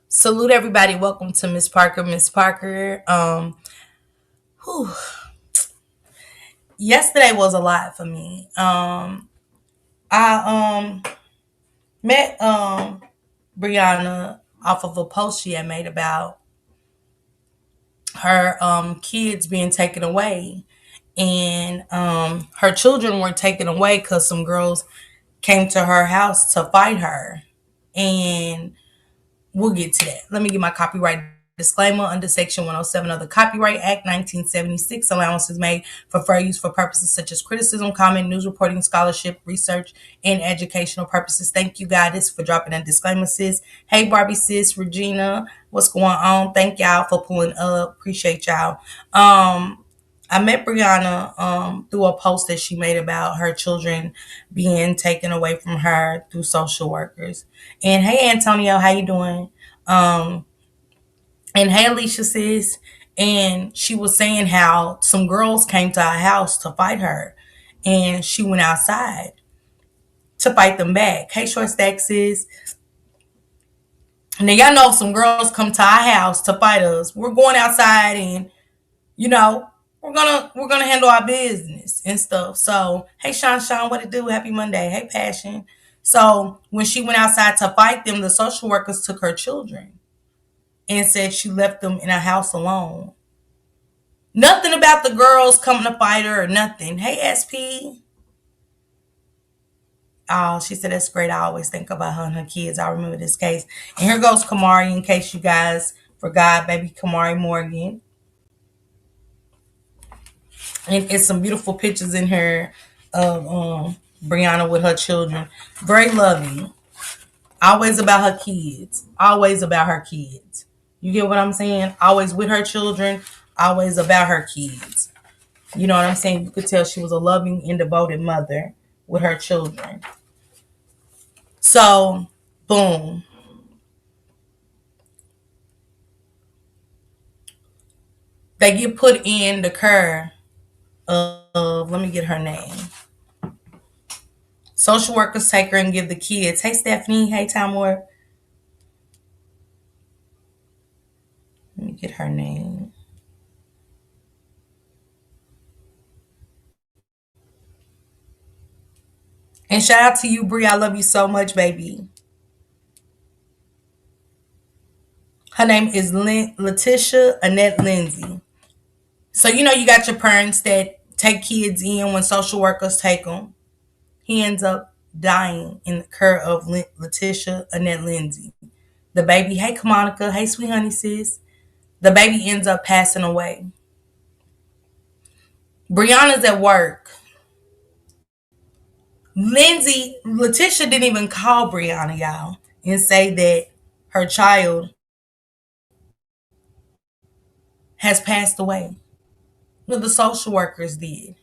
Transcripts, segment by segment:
Salute everybody. Welcome to Miss Parker. Miss Parker. Whew. Yesterday was a lot for me. I met Brianna off of a post she had made about her kids being taken away. And her children were taken away because some girls came to her house to fight her. And we'll get to that. Let me get my copyright disclaimer. Under Section 107 of the Copyright Act 1976, allowances made for fair use for purposes such as criticism, comment, news reporting, scholarship, research, and educational purposes. Thank you, Goddess, for dropping that disclaimer, sis. Hey, Barbie, sis, Regina, what's going on? Thank y'all for pulling up. Appreciate y'all. I met Brianna through a post that she made about her children being taken away from her through social workers. And hey, Antonio, how you doing? Um, and hey, Alicia, sis. And she was saying how some girls came to our house to fight her, and she went outside to fight them back. Hey, short stack, sis. Now y'all know if some girls come to our house to fight us, we're going outside and you know, we're gonna handle our business and stuff. So, hey Sean, what it do? Happy Monday. Hey Passion. So when she went outside to fight them, the social workers took her children and said she left them in a house alone. Nothing about the girls coming to fight her or nothing. Hey SP. Oh, she said that's great. I always think about her and her kids. I remember this case. And here goes Kemari, in case you guys forgot, baby Kemari Morgan. And it's some beautiful pictures in here of Brianna with her children. Very loving. Always about her kids. Always about her kids. You get what I'm saying? Always with her children. Always about her kids. You know what I'm saying? You could tell she was a loving and devoted mother with her children. So, boom. They get put in the care of, let me get her name. Social workers take her and give the kids. Hey, Stephanie. Hey, Tamor. Let me get her name. And shout out to you, Brie. I love you so much, baby. Her name is Letitia Annette Lindsay. So, you know, you got your parents that take kids in when social workers take them. He ends up dying in the care of Letitia Annette Lindsay. The baby, hey, Kamonica, hey, sweet honey, sis. The baby ends up passing away. Brianna's at work. Letitia didn't even call Brianna, y'all, and say that her child has passed away. What the social workers did.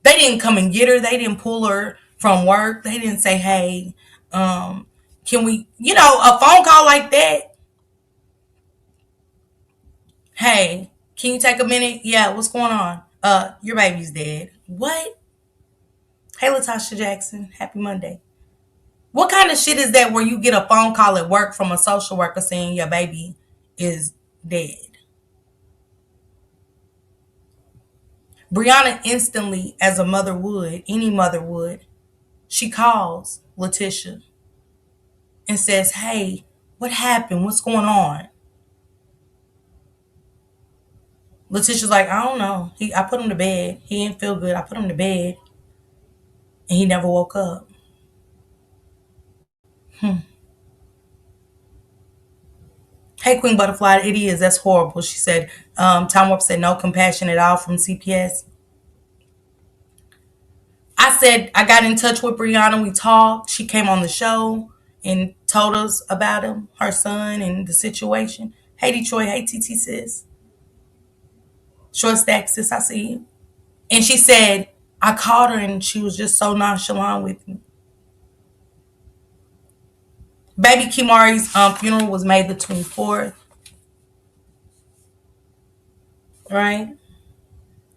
They didn't come and get her. They didn't pull her from work. They didn't say, hey, can we, a phone call like that? Hey, can you take a minute? Yeah, what's going on? Your baby's dead. What? Hey, Latasha Jackson, happy Monday. What kind of shit is that where you get a phone call at work from a social worker saying your baby is dead? Brianna instantly, as a mother would, any mother would, she calls Letitia and says, hey, what happened? What's going on? Letitia's like, I don't know. I put him to bed. He didn't feel good. I put him to bed and he never woke up. Hey, Queen Butterfly, it is. That's horrible. She said, Tom Warp said, no compassion at all from CPS. I said, I got in touch with Brianna. We talked. She came on the show and told us about him, her son, and the situation. Hey, Detroit. Hey, TT sis. Short stack sis, I see you. And she said, I called her and she was just so nonchalant with me. Baby Kemari's funeral was May the 24th. Right?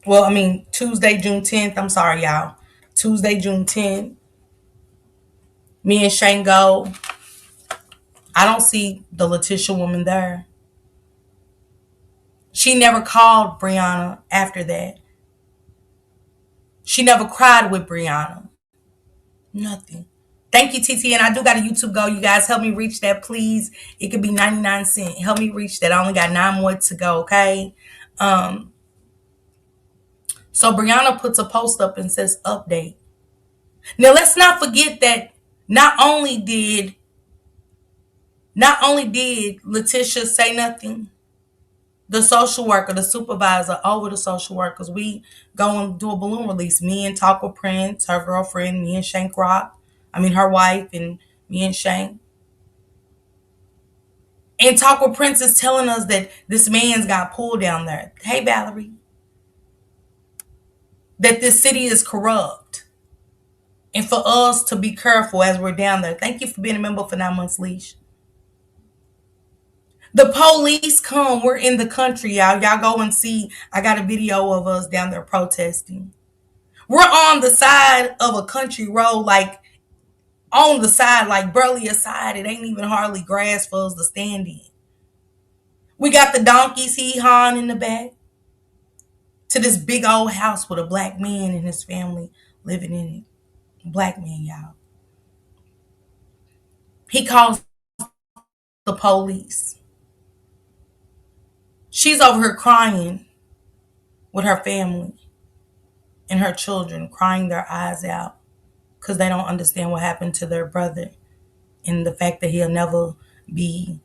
Well, I mean, Tuesday, June 10th. I'm sorry, y'all. Tuesday, June 10th. Me and Shango, I don't see the Letitia woman there. She never called Brianna after that. She never cried with Brianna. Nothing. Thank you, TT. And I do got a YouTube goal. You guys help me reach that, please. It could be 99 cents. Help me reach that. I only got 9 more to go, okay? Um, so Brianna puts a post up and says update. Now let's not forget that not only did Letitia say nothing, the social worker, the supervisor over the social workers, we go and do a balloon release. Me and Taco Prince, her girlfriend, me and Shank Rock. I mean her wife and me and Shank. And Taco Prince is telling us that this man's got pulled down there. Hey Valerie. That this city is corrupt. And for us to be careful as we're down there. Thank you for being a member for 9 months, Leash. The police come. We're in the country, y'all. Y'all go and see. I got a video of us down there protesting. We're on the side of a country road, like on the side, like barely a side. It ain't even hardly grass for us to stand in. We got the donkeys hee-hawing in the back to this big old house with a black man and his family living in it. Black man, y'all. He calls the police. She's over here crying with her family and her children, crying their eyes out because they don't understand what happened to their brother and the fact that he'll never be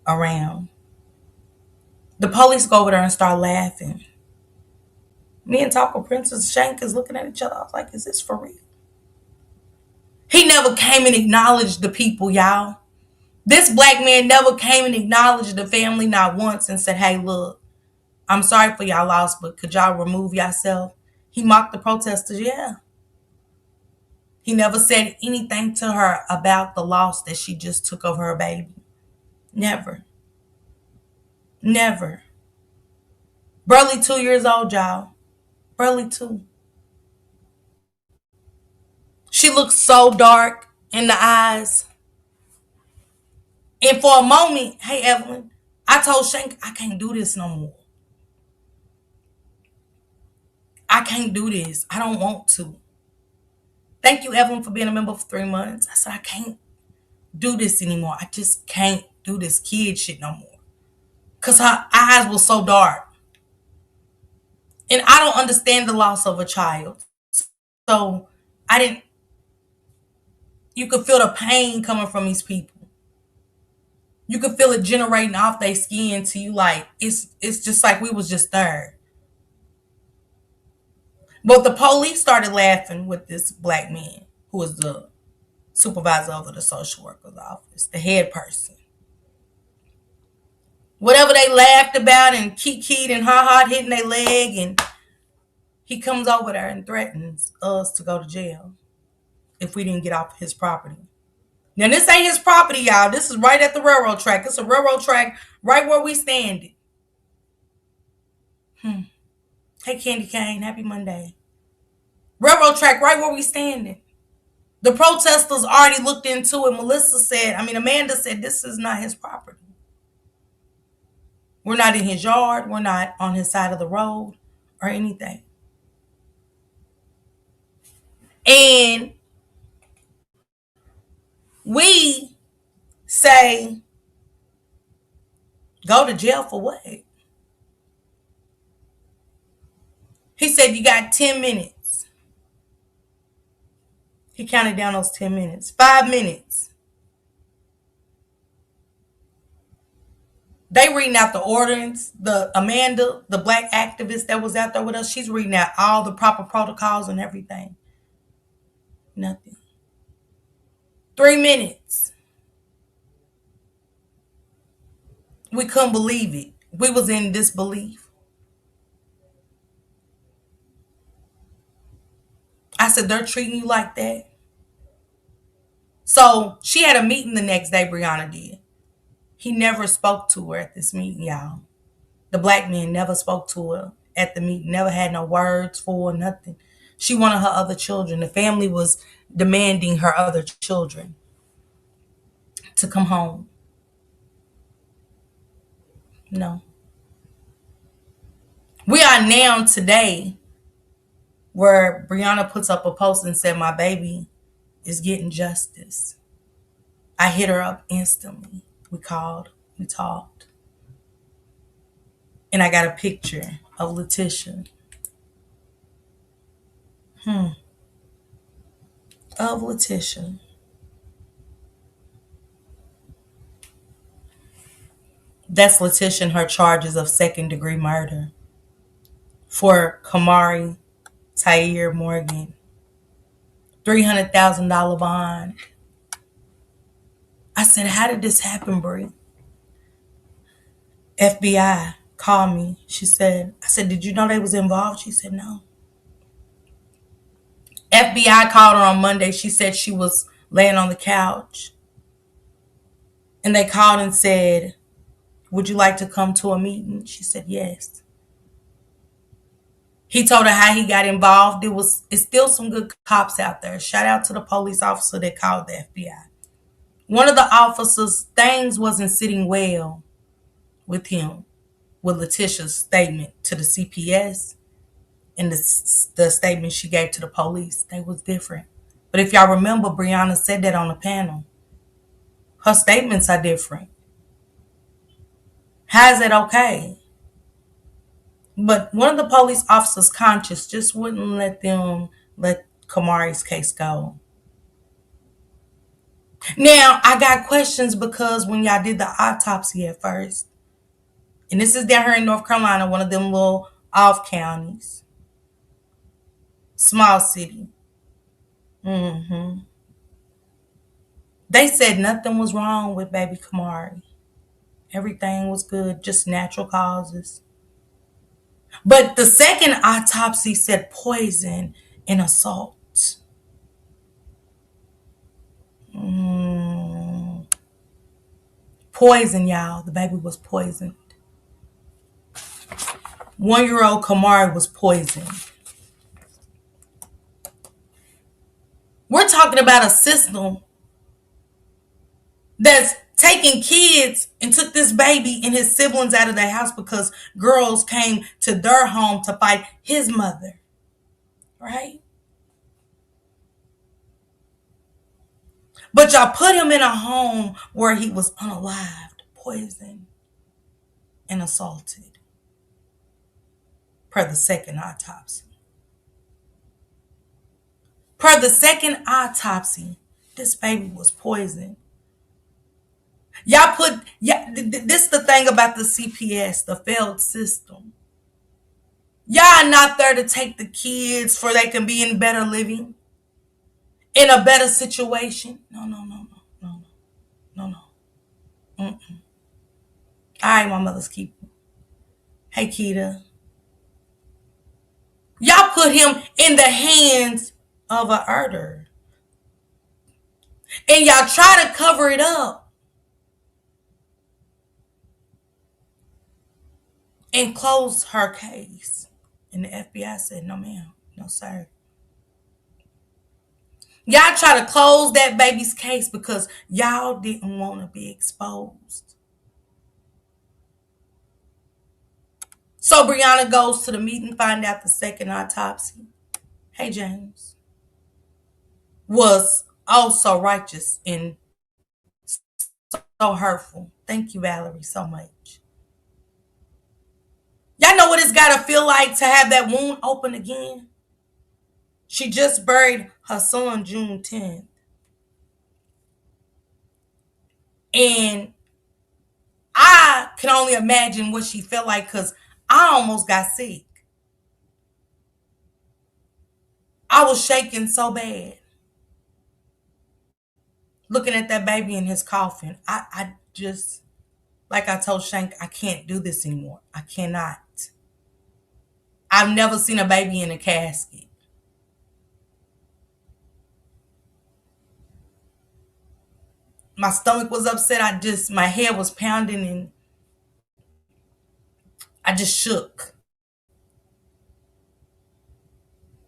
around. The police go over there and start laughing. Me and Taco Princess Shank is looking at each other. I was like, is this for real? He never came and acknowledged the people, y'all. This black man never came and acknowledged the family not once and said, hey, look, I'm sorry for y'all loss, but could y'all remove yourself? He mocked the protesters, yeah. He never said anything to her about the loss that she just took of her baby. Never. Never. Burley 2 years old, y'all. Burley 2. She looks so dark in the eyes. And for a moment, hey, Evelyn, I told Shank, I can't do this no more. I can't do this. I don't want to. Thank you, Evelyn, for being a member for 3 months. I said, I can't do this anymore. I just can't do this kid shit no more. Because her eyes were so dark. And I don't understand the loss of a child. So you could feel the pain coming from these people. You could feel it generating off their skin to you like, it's just like we was just there. But the police started laughing with this black man who was the supervisor over the social worker's office, the head person. Whatever they laughed about and kikied and ha-ha hitting their leg, and he comes over there and threatens us to go to jail if we didn't get off his property. Now, this ain't his property, y'all. This is right at the railroad track. It's a railroad track right where we standing. Hey, Candy Cane, happy Monday. Railroad track right where we standing. The protesters already looked into it. Amanda said, this is not his property. We're not in his yard. We're not on his side of the road or anything. And we say, go to jail for what? He said, you got 10 minutes. He counted down those 10 minutes. 5 minutes. They reading out the ordinance. Amanda, the black activist that was out there with us, she's reading out all the proper protocols and everything. Nothing. 3 minutes. We couldn't believe it. We was in disbelief. I said, they're treating you like that? So she had a meeting the next day, Brianna did. He never spoke to her at this meeting, y'all. The black man never spoke to her at the meeting, never had no words for her, nothing. She wanted her other children. The family was demanding her other children to come home. No. We are now today where Brianna puts up a post and said, "My baby is getting justice." I hit her up instantly. We called, we talked, and I got a picture of Letitia. Of Letitia. That's Letitia and her charges of second-degree murder for Kemari Tyre Morgan. $300,000 bond. I said, "How did this happen, Brie?" FBI called me. I said, "Did you know they was involved?" She said, "No." FBI called her on Monday. She said she was laying on the couch. And they called and said, "Would you like to come to a meeting?" She said, "Yes." He told her how he got involved. It's still some good cops out there. Shout out to the police officer that called the FBI. One of the officers, things wasn't sitting well with him, with Letitia's statement to the CPS and the statement she gave to the police. They was different. But if y'all remember, Brianna said that on the panel. Her statements are different. How is it okay? But one of the police officers conscious just wouldn't let Kamari's case go. Now, I got questions because when y'all did the autopsy at first, and this is down here in North Carolina, one of them little off counties, small city. They said nothing was wrong with baby Kemari. Everything was good, just natural causes. But the second autopsy said poison and assault. Poison, y'all. The baby was poisoned. 1-year-old Kemari was poisoned. We're talking about a system that's taking kids and took this baby and his siblings out of their house because girls came to their home to fight his mother. Right? But y'all put him in a home where he was unalived, poisoned, and assaulted, per the second autopsy. Per the second autopsy, this baby was poisoned. This is the thing about the CPS, the failed system. Y'all not there to take the kids for they can be in better living, in a better situation. No, no, no, no, no, no, no. Mm-mm. All right, my mother's keeper. Hey, Keita. Y'all put him in the hands of a murderer. And y'all try to cover it up and close her case. And the FBI said, "No, ma'am. No, sir." Y'all try to close that baby's case because y'all didn't want to be exposed. So Brianna goes to the meeting, find out the second autopsy. Hey, James. Was also righteous and so hurtful. Thank you, Valerie, so much. Y'all know what it's got to feel like to have that wound open again? She just buried her son June 10th. And I can only imagine what she felt like because I almost got sick. I was shaking so bad. Looking at that baby in his coffin. I just, like I told Shank, I can't do this anymore. I cannot. I've never seen a baby in a casket. My stomach was upset. My head was pounding and I just shook.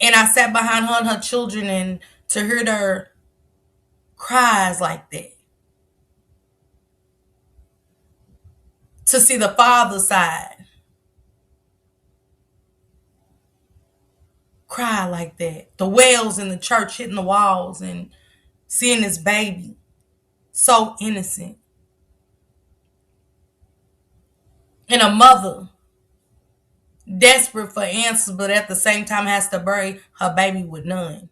And I sat behind her and her children and to hear their cries like that. to see the father side cry like that. The wails in the church hitting the walls and seeing this baby so innocent. And a mother desperate for answers, but at the same time has to bury her baby with none.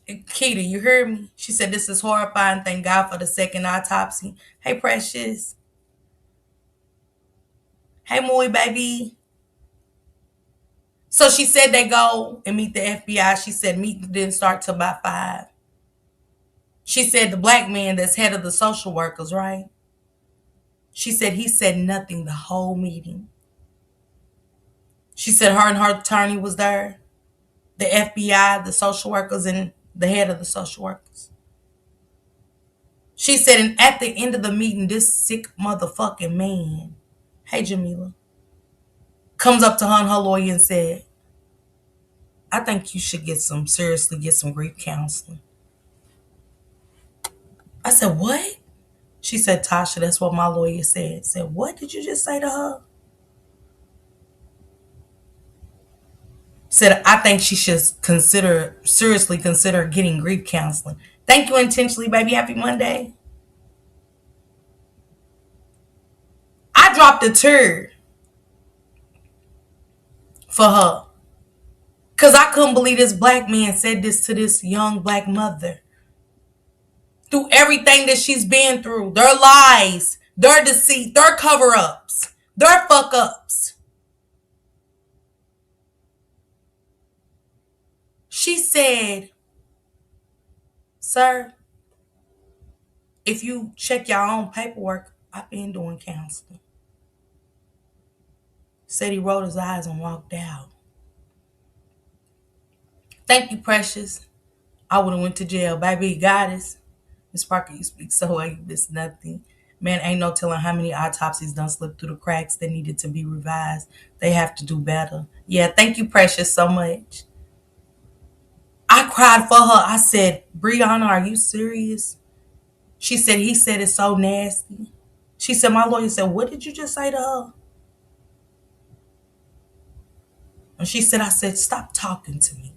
Keita, you heard me? She said, this is horrifying. Thank God for the second autopsy. Hey, Precious. Hey, Moy, baby. So she said they go and meet the FBI. She said meeting didn't start till about 5. She said the black man that's head of the social workers, right? She said he said nothing the whole meeting. She said her and her attorney was there, the FBI, the social workers, and the head of the social workers. She said, and at the end of the meeting, this sick motherfucking man, hey Jamila, comes up to her and her lawyer and said, I think you should get some grief counseling. I said, what? She said, Tasha, that's what my lawyer said. Said, what did you just say to her? Said, I think she should seriously consider getting grief counseling. Thank you intentionally, baby. Happy Monday. I dropped a tear for her. Because I couldn't believe this black man said this to this young black mother. Through everything that she's been through, their lies, their deceit, their cover-ups, their fuck-ups. She said, sir, if you check your own paperwork, I've been doing counseling. Said he rolled his eyes and walked out. Thank you, Precious. I would have went to jail. Baby, goddess. Miss Parker, you speak so well, you miss nothing. Man, ain't no telling how many autopsies done slipped through the cracks that needed to be revised. They have to do better. Yeah, thank you, Precious, so much. I cried for her. I said, Brianna, are you serious? She said, he said it's so nasty. She said, my lawyer said, what did you just say to her? And she said, I said, stop talking to me.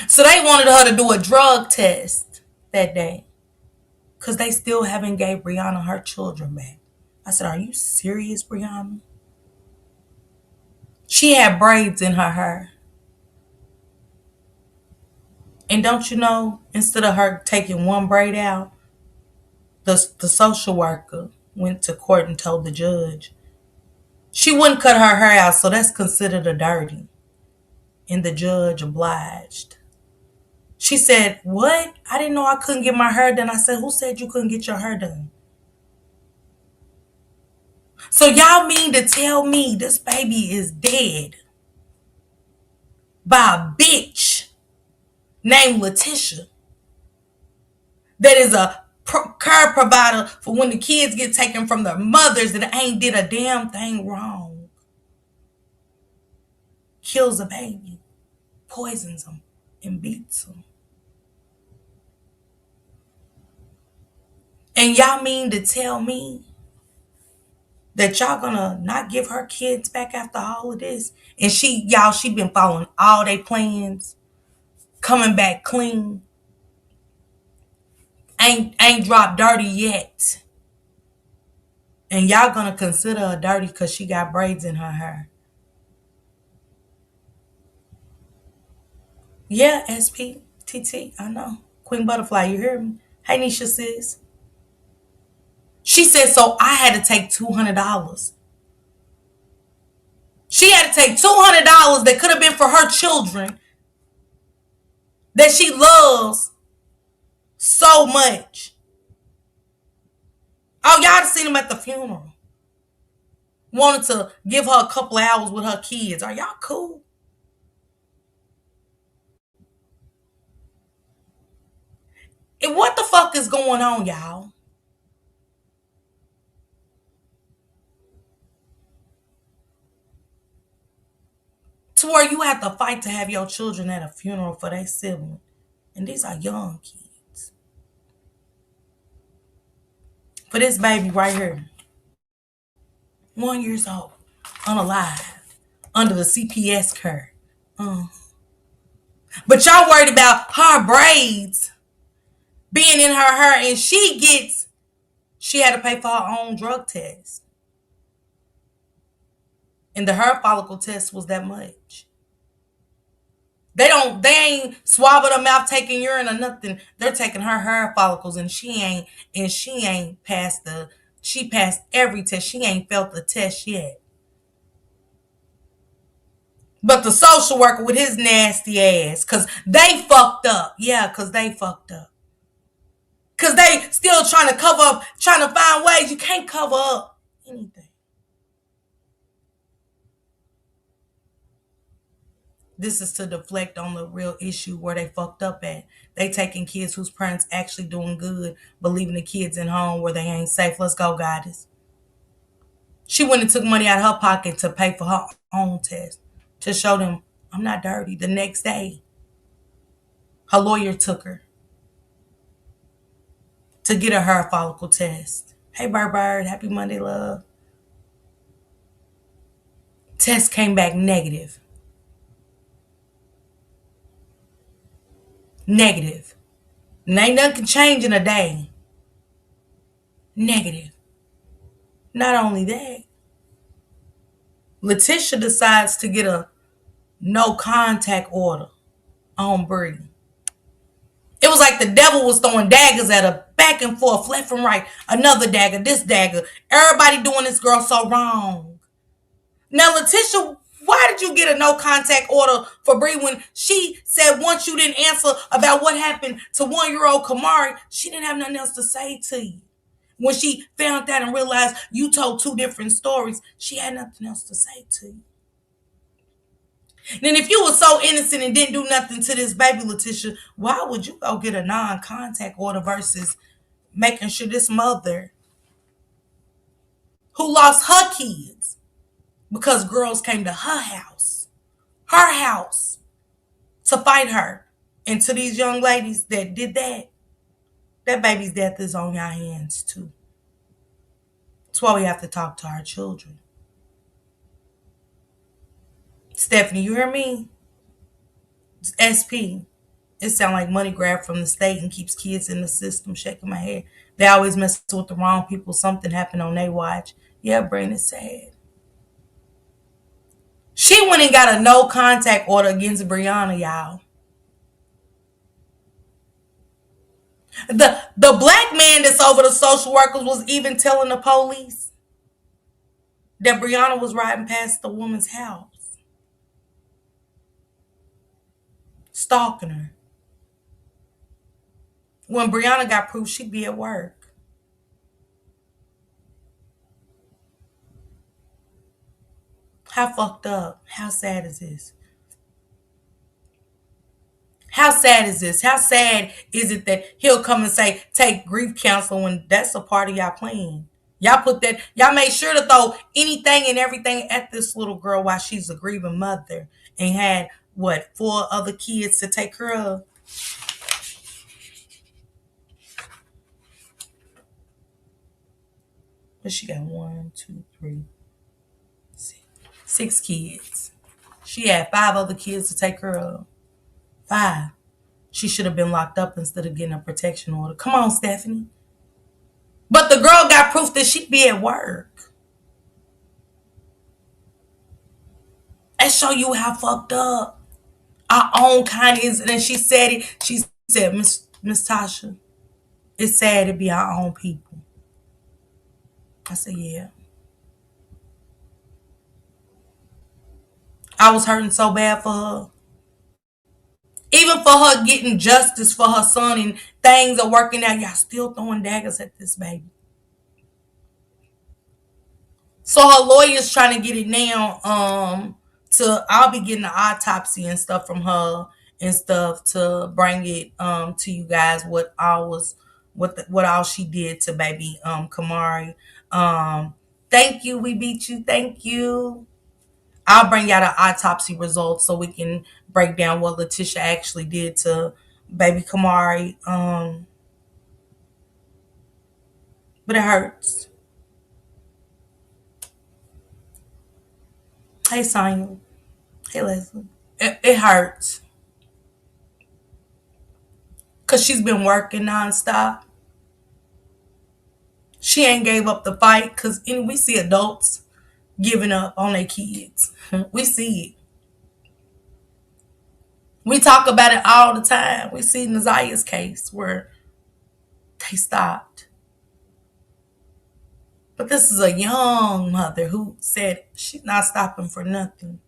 So they wanted her to do a drug test that day because they still haven't gave Brianna her children back. I said, are you serious, Brianna? She had braids in her hair. And don't you know, instead of her taking one braid out, the social worker went to court and told the judge she wouldn't cut her hair out, so that's considered a dirty. And the judge obliged. She said, what? I didn't know I couldn't get my hair done. I said, who said you couldn't get your hair done? So y'all mean to tell me this baby is dead by a bitch named Letitia that is a care provider for when the kids get taken from their mothers that ain't did a damn thing wrong. Kills a baby, poisons them, and beats them. And y'all mean to tell me that y'all gonna not give her kids back after all of this? And she been following all they plans, coming back clean. Ain't dropped dirty yet. And y'all gonna consider her dirty because she got braids in her hair. Yeah, SPTT, I know. Queen Butterfly, you hear me? Hey, Nisha sis. She said, so I had to take $200. She had to take $200 that could have been for her children that she loves so much. Oh, y'all have seen them at the funeral. Wanted to give her a couple of hours with her kids. Are y'all cool? And what the fuck is going on, y'all? To where you have to fight to have your children at a funeral for their sibling. And these are young kids. for this baby right here, 1 year old, unalive, under the CPS care. Uh, but y'all worried about her braids being in her hair, and she had to pay for her own drug test, and the hair follicle test was that much. They ain't swabbing her mouth taking urine or nothing. They're taking her hair follicles, and she ain't passed she passed every test. She ain't felt the test yet. But the social worker with his nasty ass, cause they fucked up. Yeah, cause they fucked up. Cause they still trying to cover up, trying to find ways. You can't cover up anything. This is to deflect on the real issue where they fucked up at. They taking kids whose parents actually doing good, but leaving the kids in home where they ain't safe. Let's go, goddess. She went and took money out of her pocket to pay for her own test to show them I'm not dirty. The next day, her lawyer took her to get a hair follicle test. Hey, Bird, happy Monday, love. Test came back negative. Negative. And ain't nothing can change in a day. Negative. Not only that, Letitia decides to get a no contact order on Bree. It was like the devil was throwing daggers at her, back and forth, left and right. Another dagger, this dagger. Everybody doing this girl so wrong. Now, Letitia, why did you get a no contact order for Bree when she said once you didn't answer about what happened to 1 year old Kemari, she didn't have nothing else to say to you? When she found that and realized you told two different stories, she had nothing else to say to you. Then if you were so innocent and didn't do nothing to this baby, Letitia, why would you go get a non-contact order versus making sure this mother who lost her kids because girls came to her house to fight her, and to these young ladies that did that, that baby's death is on your hands too. That's why we have to talk to our children. Stephanie, you hear me? SP. It sounds like money grab from the state and keeps kids in the system. Shaking my head. They always mess with the wrong people. Something happened on their watch. Yeah, brain is sad. She went and got a no contact order against Brianna, y'all. The black man that's over the social workers was even telling the police that Brianna was riding past the woman's house, stalking her. When Brianna got proof, she'd be at work. How fucked up? How sad is this? How sad is this? How sad is it that he'll come and say, take grief counseling when that's a part of y'all plan? Y'all made sure to throw anything and everything at this little girl while she's a grieving mother and had, what, 4 other kids to take care of? But she got 1, 2, 3, 6 kids. She had 5 other kids to take care of. 5. She should have been locked up instead of getting a protection order. Come on, Stephanie. But the girl got proof that she'd be at work. That show you how fucked up our own kind is. And she said it. She said, Miss Tasha, it's sad to be our own people. I said, yeah. I was hurting so bad for her. Even for her getting justice for her son and things are working out, y'all still throwing daggers at this baby. So her lawyer's trying to get it now. I'll be getting the autopsy and stuff from her and stuff to bring it to you guys what all she did to baby Kemari. Thank you, we beat you. Thank you. I'll bring y'all the autopsy results so we can break down what Letitia actually did to baby Kemari. But but it hurts. Hey, Sonya. Hey, Leslie. It hurts because she's been working nonstop. She ain't gave up the fight because we see adults giving up on their kids. We see it. We talk about it all the time. We see Nazaya's case where they stopped. But this is a young mother who said she's not stopping for nothing.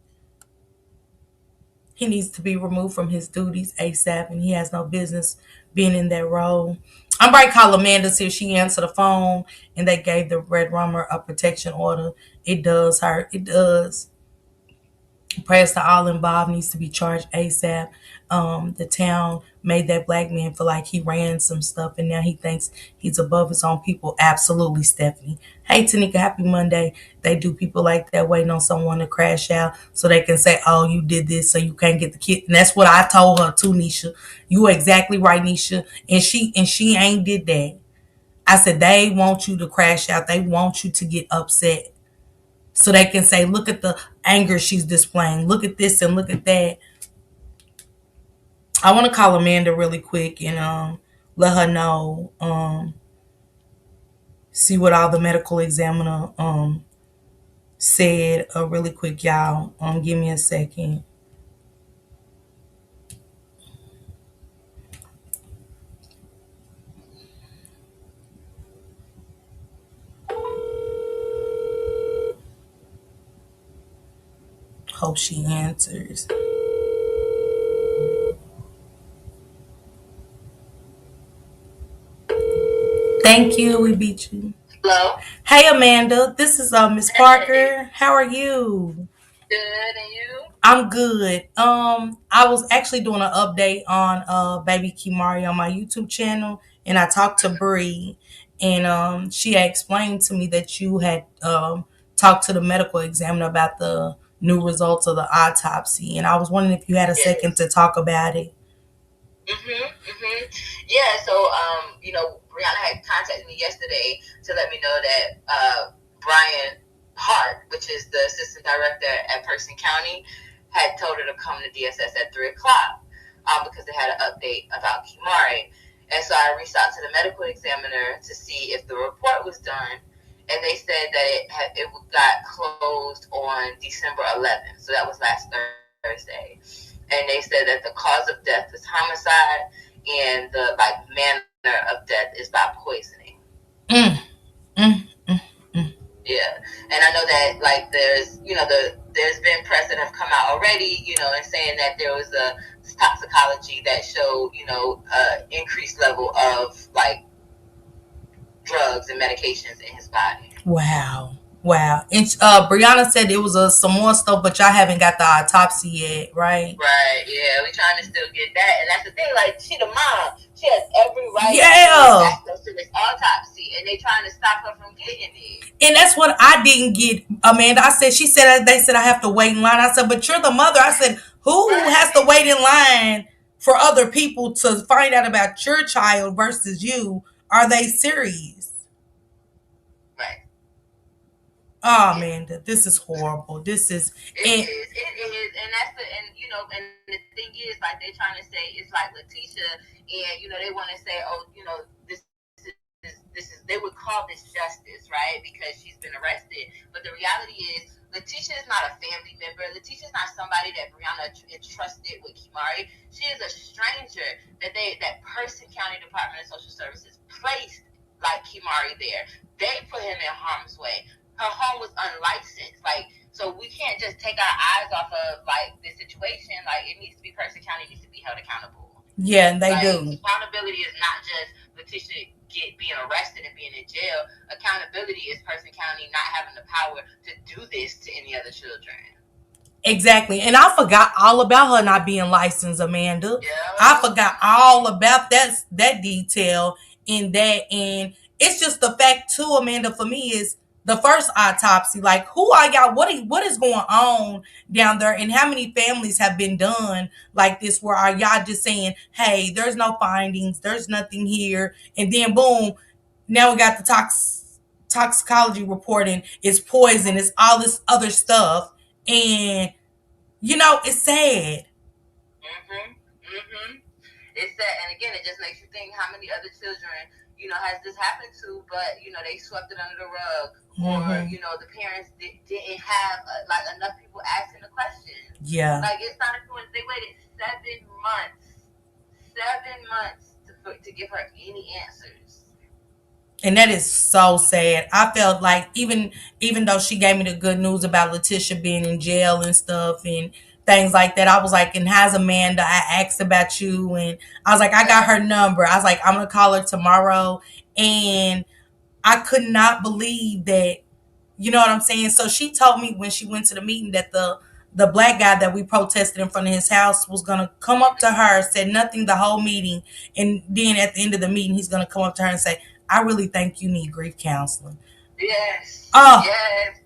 He needs to be removed from his duties ASAP, and he has no business being in that role. I'm right. Call Amanda, see if she answered the phone, and they gave the Red Rummer a protection order. It does hurt. It does. Prayers to all involved needs to be charged ASAP. The town made that black man feel like he ran some stuff and now he thinks he's above his own people. Absolutely, Stephanie. Hey, Tanika, happy Monday. They do people like that waiting on someone to crash out so they can say, oh, you did this so you can't get the kid. And that's what I told her too, Nisha. You are exactly right, Nisha. And she ain't did that. I said, they want you to crash out. They want you to get upset so they can say, look at the anger she's displaying. Look at this and look at that. I want to call Amanda really quick and let her know, see what all the medical examiner said really quick, y'all. Give me a second. Hope she answers. Thank you. We beat you. Hello. Hey, Amanda. This is Miss Parker. How are you? Good, and you? I'm good. I was actually doing an update on baby Kemari on my YouTube channel, and I talked to Bree, and she had explained to me that you had talked to the medical examiner about the new results of the autopsy, and I was wondering if you had a second to talk about it. Yeah. So, Brianna had contacted me yesterday to let me know that Brian Hart, which is the assistant director at Person County, had told her to come to DSS at 3 o'clock because they had an update about Kemari. And so I reached out to the medical examiner to see if the report was done. And they said that it got closed on December 11th. So that was last Thursday. And they said that the cause of death is homicide and the manner of death is by poisoning. Mm, mm, mm, mm. Yeah. And I know that there's been press that have come out already, and saying that there was a toxicology that showed, increased level of drugs and medications in his body. Wow. Wow. And Brianna said it was some more stuff, but y'all haven't got the autopsy yet, right? Right, yeah. We trying to still get that. And that's the thing, she the mom. She has every right Yeah. to access to this autopsy, and they trying to stop her from getting it. And that's what I didn't get, Amanda. She said, they said I have to wait in line. I said, but you're the mother. I said, who has to wait in line for other people to find out about your child versus you? Are they serious? Right. Oh, Amanda, this is horrible. This is it is, and that's and the thing is, they're trying to say it's like Letitia, and they want to say, oh, this is they would call this justice, right? Because she's been arrested. But the reality is, Letitia is not a family member. Letitia is not somebody that Brianna entrusted with Kemari. She is a stranger that Person County Department of Social Services placed Kemari there. They put him in harm's way. Her home was unlicensed. So we can't just take our eyes off of this situation. It needs to be Person County needs to be held accountable. Yeah, and they do. Accountability is not just Letitia being arrested and being in jail. Accountability is Person County not having the power to do this to any other children. Exactly. And I forgot all about her not being licensed, Amanda. Yeah. I forgot all about that detail in that. And it's just the fact too, Amanda, for me is the first autopsy. Who are y'all? What is going on down there? And how many families have been done like this? Where are y'all just saying, hey, there's no findings, there's nothing here, and then boom, Now we got the toxicology reporting. It's poison. It's all this other stuff, and it's sad. Mhm. Mhm. It's that, and again, it just makes you think how many other children, has this happened to, but they swept it under the rug, or Hmm. the parents didn't have like enough people asking the questions. Yeah. Like it's not influence. They waited 7 months, 7 months to give her any answers. And that is so sad. I felt like even though she gave me the good news about Letitia being in jail and stuff and things like that, I was like, and how's Amanda? I asked about you, and I was like, I got her Yeah. number. I was like, I'm gonna call her tomorrow, and I could not believe that. You know what I'm saying? So she told me when she went to the meeting that the black guy that we protested in front of his house was gonna come up to her, said nothing the whole meeting, and then at the end of the meeting he's gonna come up to her and say, "I really think you need grief counseling." Yes. Oh, Yes.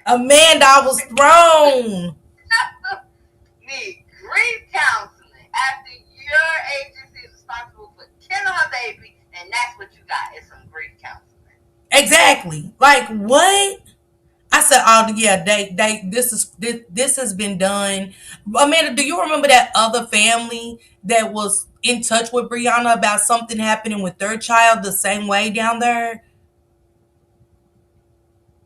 Amanda, I was thrown. Need grief counseling after your agency is responsible for killing her baby, and that's what you got is some grief counseling. Exactly. Like what? I said, "Oh yeah, they this has been done." Amanda, do you remember that other family that was in touch with Brianna about something happening with their child the same way down there?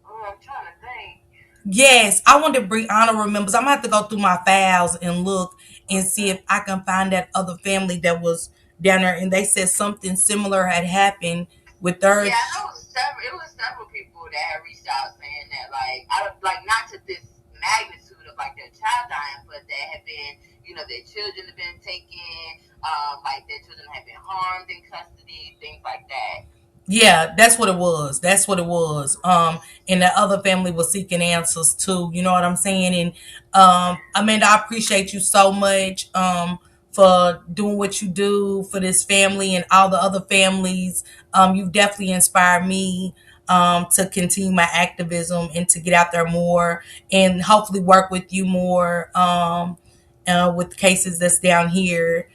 Oh, I'm trying to think. Yes, I wonder if Brianna remembers. I'm gonna have to go through my files and look and see Okay. if I can find that other family that was down there, and they said something similar had happened with their. Yeah, I know it was several people that had reached out saying that like I don't like not to this magnitude of like their child dying, but that had been their children have been taken, like their children have been harmed in custody, things like that. Yeah, that's what it was. That's what it was. And the other family was seeking answers too. You know what I'm saying? And Amanda, I appreciate you so much for doing what you do for this family and all the other families. You've definitely inspired me to continue my activism and to get out there more and hopefully work with you more with cases that's down here.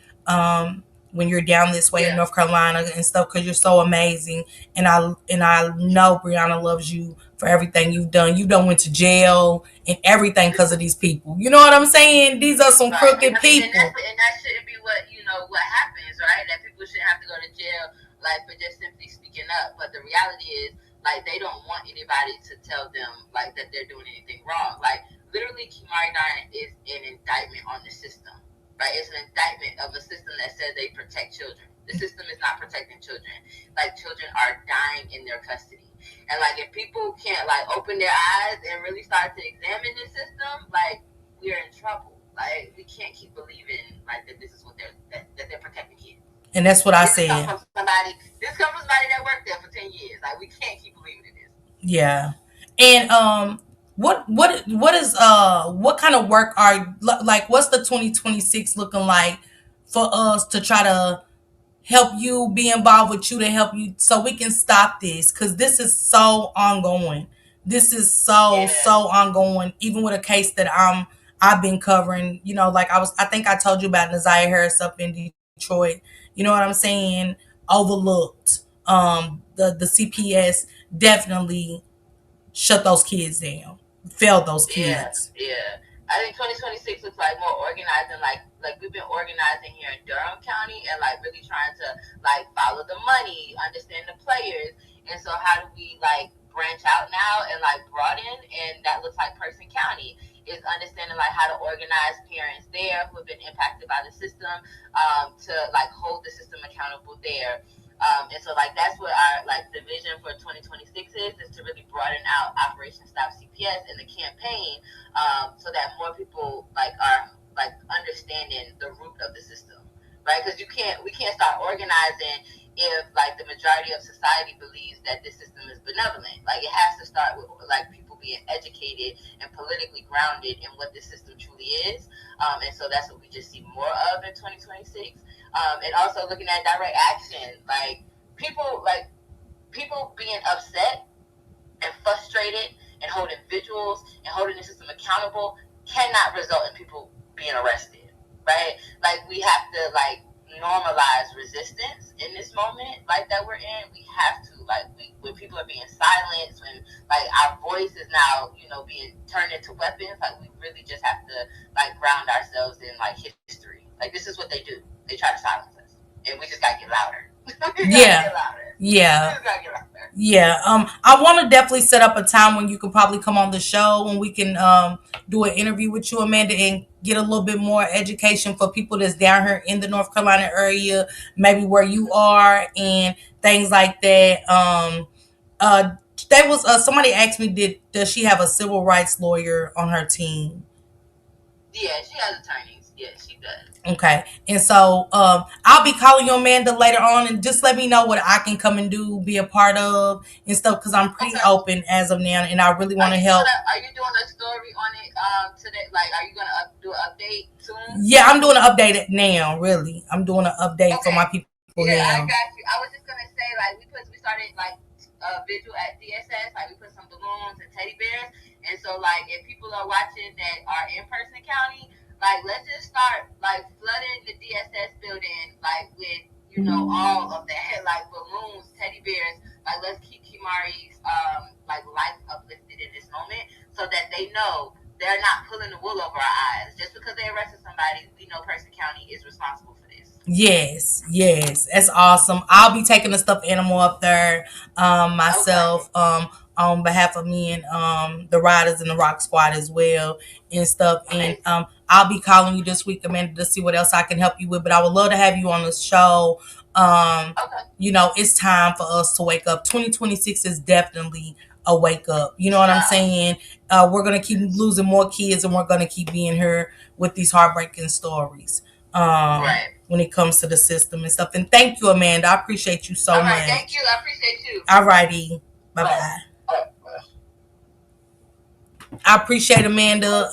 When you're down this way in Yeah. North Carolina and stuff, because you're so amazing, and I know Brianna loves you for everything you've done. You done went to jail and everything because of these people. You know what I'm saying? These are some Right. And crooked I mean, and people. that shouldn't be what happens, right? That people shouldn't have to go to jail like for just simply speaking up. But the reality is, like, they don't want anybody to tell them like that they're doing anything wrong. Like, literally, Kemari dying is an indictment on the system, right? It's an indictment of a system that says they protect children. The system is not protecting children. Like, children are dying in their custody. And like, if people can't like open their eyes and really start to examine the system, like we're in trouble. Like we can't keep believing like that this is what that they're protecting kids. And that's what I This is coming said. from somebody. This comes from somebody that worked there for 10 years. Like we can't keep believing in this. Yeah. And what is what kind of work are like what's the 2026 looking like for us to try to help you, be involved with you to help you so we can stop this, because this is so ongoing. This is Yeah, so ongoing, even with a case that I've been covering. Like I think I told you about Naziah Harris up in Detroit. You know what I'm saying? Overlooked. The CPS definitely shut those kids down, failed those yeah, kids. yeah. I think 2026 looks like more organizing. Like we've been organizing here in Durham County and like really trying to like follow the money, understand the players, and so how do we like branch out now and like broaden? And that looks like Person County is understanding like how to organize parents there who have been impacted by the system, to like hold the system accountable there. And so like that's what our like the vision for 2026 is to really broaden out Operation Stop CPS and the campaign, so that more people like are like understanding the root of the system, right? Because we can't start organizing if like the majority of society believes that this system is benevolent. Like it has to start with like people being educated and politically grounded in what this system truly is. And so that's what we just see more of in 2026. And also looking at direct action, people being upset and frustrated and holding vigils and holding the system accountable cannot result in people being arrested, right? Like we have to like normalize resistance in this moment, like that we're in. We have to, like, when people are being silenced, when like our voice is now, being turned into weapons. Like, we really just have to like ground ourselves in like history. Like, this is what they do. They try to silence us, and we just gotta get louder. We gotta get Yeah. louder. We Yeah. just gotta get louder. Yeah. I want to definitely set up a time when you could probably come on the show when we can do an interview with you, Amanda, and get a little bit more education for people that's down here in the North Carolina area, maybe where you are and things like that. Uh, there was somebody asked me, does she have a civil rights lawyer on her team? Yeah, she has attorneys. Yeah, she does. Okay. And so I'll be calling you, Amanda, later on, and just let me know what I can come and do, be a part of and stuff, because I'm pretty Okay. open as of now and I really want to help. Are you doing a story on it today? Like, are you gonna do an update soon? Yeah, I'm doing an update now, really. I'm doing an update for Okay. my people Yeah, I now. got you. I was just gonna say, like, we started like a vigil at DSS. Like, we put some balloons and teddy bears, and so like if people are watching that are in Person County, like, let's just start like flooding the DSS building, like, with all of that, like balloons, teddy bears. Like, let's keep Kemari's like life uplifted in this moment, so that they know they're not pulling the wool over our eyes. Just because they arrested somebody, we know Person County is responsible for this. Yes, yes, that's awesome. I'll be taking the stuffed animal up there, Okay. myself, on behalf of me and the riders and the rock squad as well and stuff. And Amazing. I'll be calling you this week, Amanda, to see what else I can help you with. But I would love to have you on the show. Okay. It's time for us to wake up. 2026 is definitely a wake up. You know It's what I'm time. saying? We're gonna keep Yes. losing more kids, and we're gonna keep being here with these heartbreaking stories. Right. When it comes to the system and stuff. And thank you, Amanda. I appreciate you so All right. Thank much. you. I appreciate you. All righty. Bye Bye. bye. I appreciate Amanda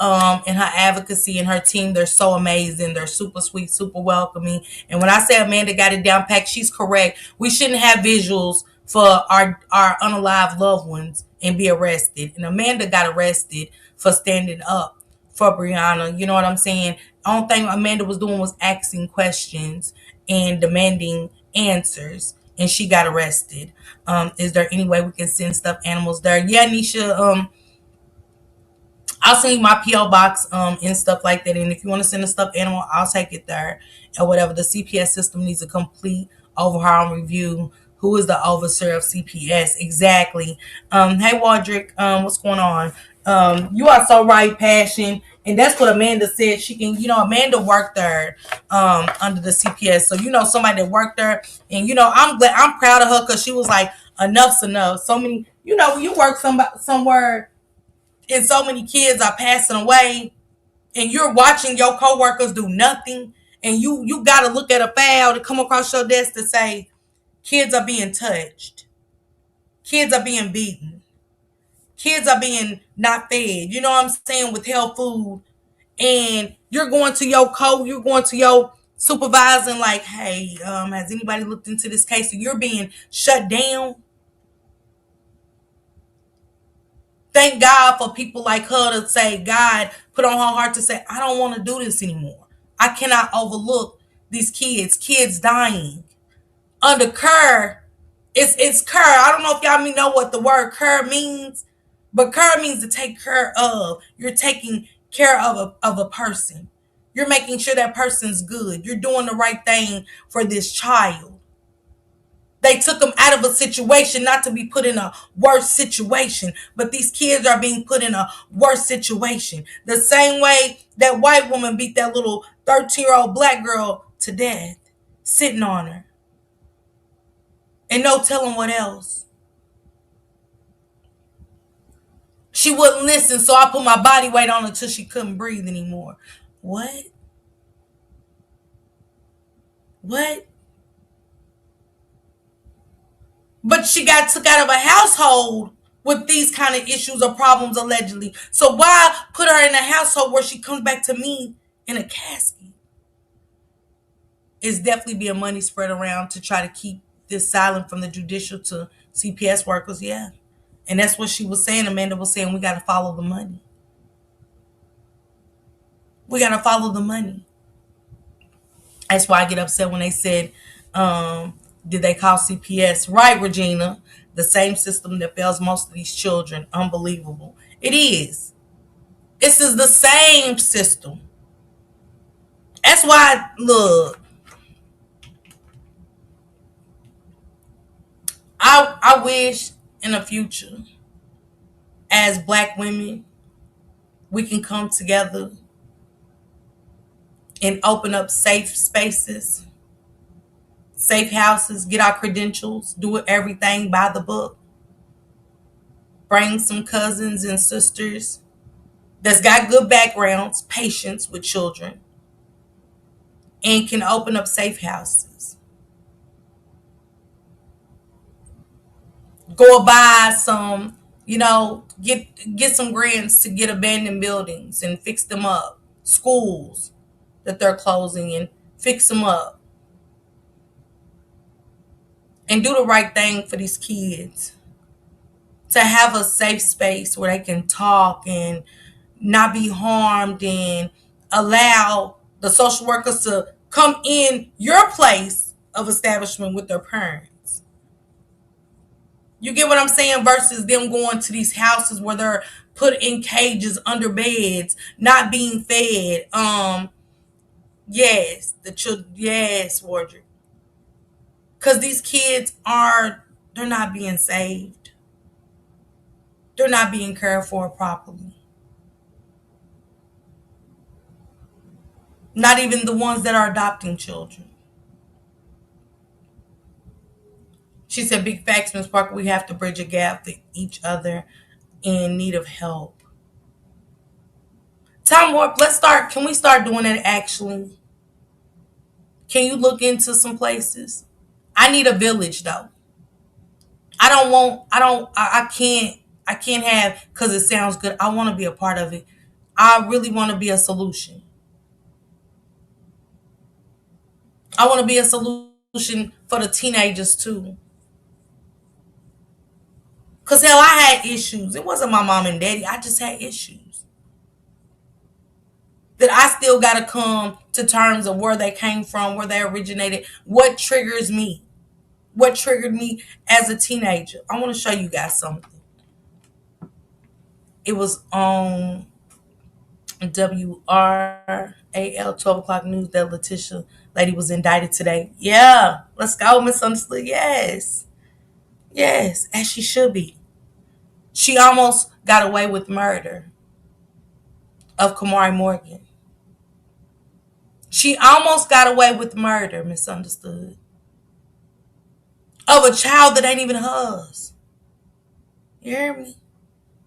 and her advocacy and her team. They're so amazing. They're super sweet, super welcoming. And when I say Amanda got it down packed, she's correct. We shouldn't have visuals for our unalive loved ones and be arrested. And Amanda got arrested for standing up for Brianna. You know what I'm saying? The only thing Amanda was doing was asking questions and demanding answers. And she got arrested. Is there any way we can send stuffed animals there? Yeah, Nisha. I'll send you my PO box and stuff like that. And if you want to send a stuffed animal, I'll take it there or whatever. The CPS system needs a complete overhaul and review. Who is the overseer of CPS? Exactly. Hey Waldrick, what's going on? You are so right, Passion. And that's what Amanda said. She can, Amanda worked there under the CPS. So, somebody that worked there. And, I'm proud of her because she was like, enough's enough. So many, you work somewhere and so many kids are passing away and you're watching your coworkers do nothing and you got to look at a file to come across your desk to say kids are being touched, kids are being beaten, kids are being not fed, you know what I'm saying, withheld food. And you're going to your supervisor and like, hey, has anybody looked into this case? And you're being shut down. Thank God for people like her to say, God put on her heart to say, I don't want to do this anymore. I cannot overlook these kids dying under care. It's care. I don't know if y'all know what the word care means, but care means to take care of. You're taking care of a person. You're making sure that person's good. You're doing the right thing for this child. They took them out of a situation not to be put in a worse situation, but these kids are being put in a worse situation. The same way that white woman beat that little 13-year-old black girl to death, sitting on her, and no telling what else. She wouldn't listen, so I put my body weight on her till she couldn't breathe anymore. What? What? But she got took out of a household with these kind of issues or problems allegedly. So why put her in a household where she comes back to me in a casket? It's definitely being money spread around to try to keep this silent from the judicial to CPS workers. Yeah. And that's what she was saying. Amanda was saying we got to follow the money. We got to follow the money. That's why I get upset when they said Um, did they call CPS? Right, Regina. The same system that fails most of these children. Unbelievable. It is. This is the same system. That's why, look, I wish in the future, as black women, we can come together and open up safe spaces, safe houses, get our credentials, do everything by the book, bring some cousins and sisters that's got good backgrounds, patience with children, and can open up safe houses. Go buy some, get some grants to get abandoned buildings and fix them up. Schools that they're closing and fix them up and do the right thing for these kids. To have a safe space where they can talk and not be harmed and allow the social workers to come in your place of establishment with their parents. You get what I'm saying? Versus them going to these houses where they're put in cages under beds, not being fed. Yes, the children. Yes, Wardrobe. Because these kids they're not being saved. They're not being cared for properly. Not even the ones that are adopting children. She said, "Big facts, Miss Parker. We have to bridge a gap for each other in need of help." Tom Warp, let's start. Can we start doing that actually? Can you look into some places? I need a village though. I don't want, I don't, I can't have because it sounds good. I want to be a part of it. I really want to be a solution. I want to be a solution for the teenagers too. Because hell, I had issues. It wasn't my mom and daddy. I just had issues that I still got to come to terms of where they came from, where they originated, what triggers me, what triggered me as a teenager. I want to show you guys something. It was on WRAL 12 o'clock news that Letitia lady was indicted today. Yeah, let's go, misunderstood. Yes, yes, as she should be. She almost got away with murder of Kemari Morgan. She almost got away with murder, misunderstood, of a child that ain't even hers. You hear me?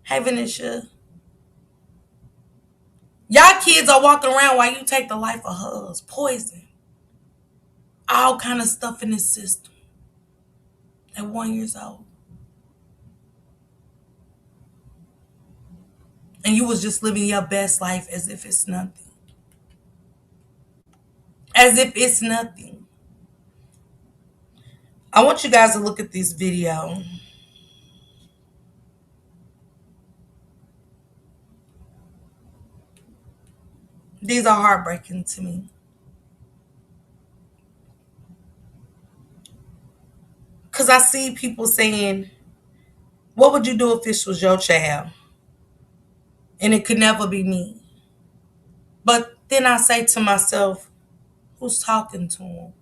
Hey, Venetia. Y'all kids are walking around while you take the life of hers. Poison. All kind of stuff in this system. At 1 years old. And you was just living your best life as if it's nothing. As if it's nothing. I want you guys to look at this video. These are heartbreaking to me. Because I see people saying, what would you do if this was your child? And it could never be me. But then I say to myself, who's talking to him?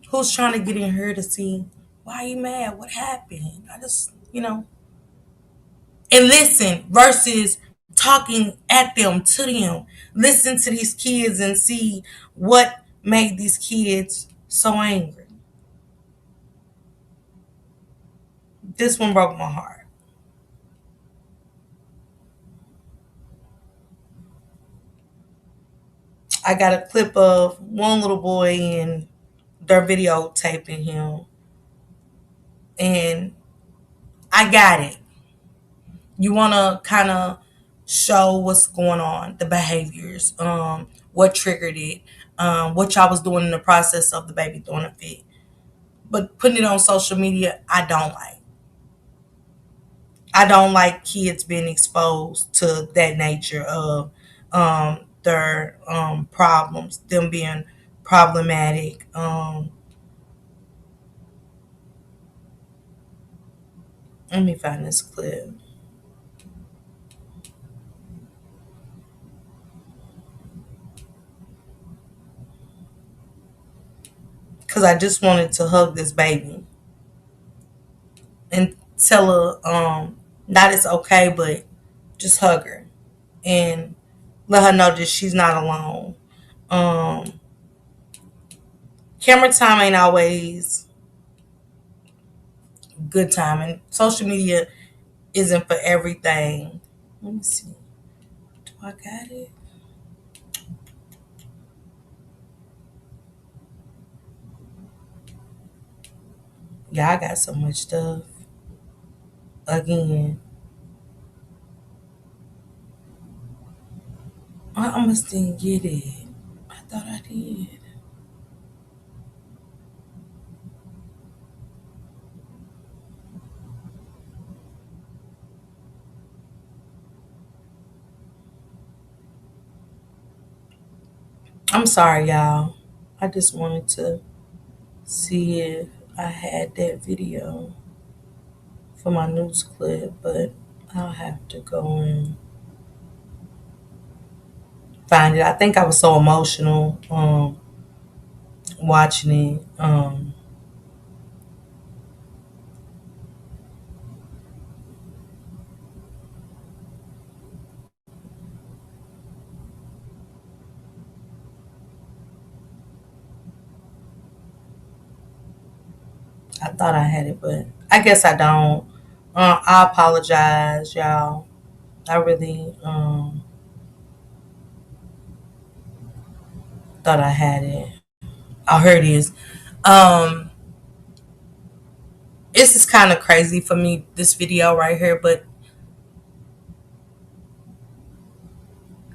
Who's trying to get in here to see, why are you mad? What happened? I just. And listen versus talking at them, to them. Listen to these kids and see what made these kids so angry. This one broke my heart. I got a clip of one little boy and they're videotaping him. And I got it. You want to kind of show what's going on, the behaviors, what triggered it, what y'all was doing in the process of the baby throwing a fit. But putting it on social media, I don't like. I don't like kids being exposed to that nature of their problems, them being problematic. Let me find this clip because I just wanted to hug this baby and tell her, not it's okay, but just hug her and let her know that she's not alone. Um, Camera time ain't always good time, and social media isn't for everything. Let me see. Do I got it? Yeah, I got so much stuff. Again, I almost didn't get it. I thought I did. I'm sorry, y'all. I just wanted to see if I had that video for my news clip, but I'll have to go and find it. I think I was so emotional watching it. I thought I had it, but I guess I don't. I apologize, y'all. I really thought I had it. Oh, here it is. Um, this is kind of crazy for me, this video right here, but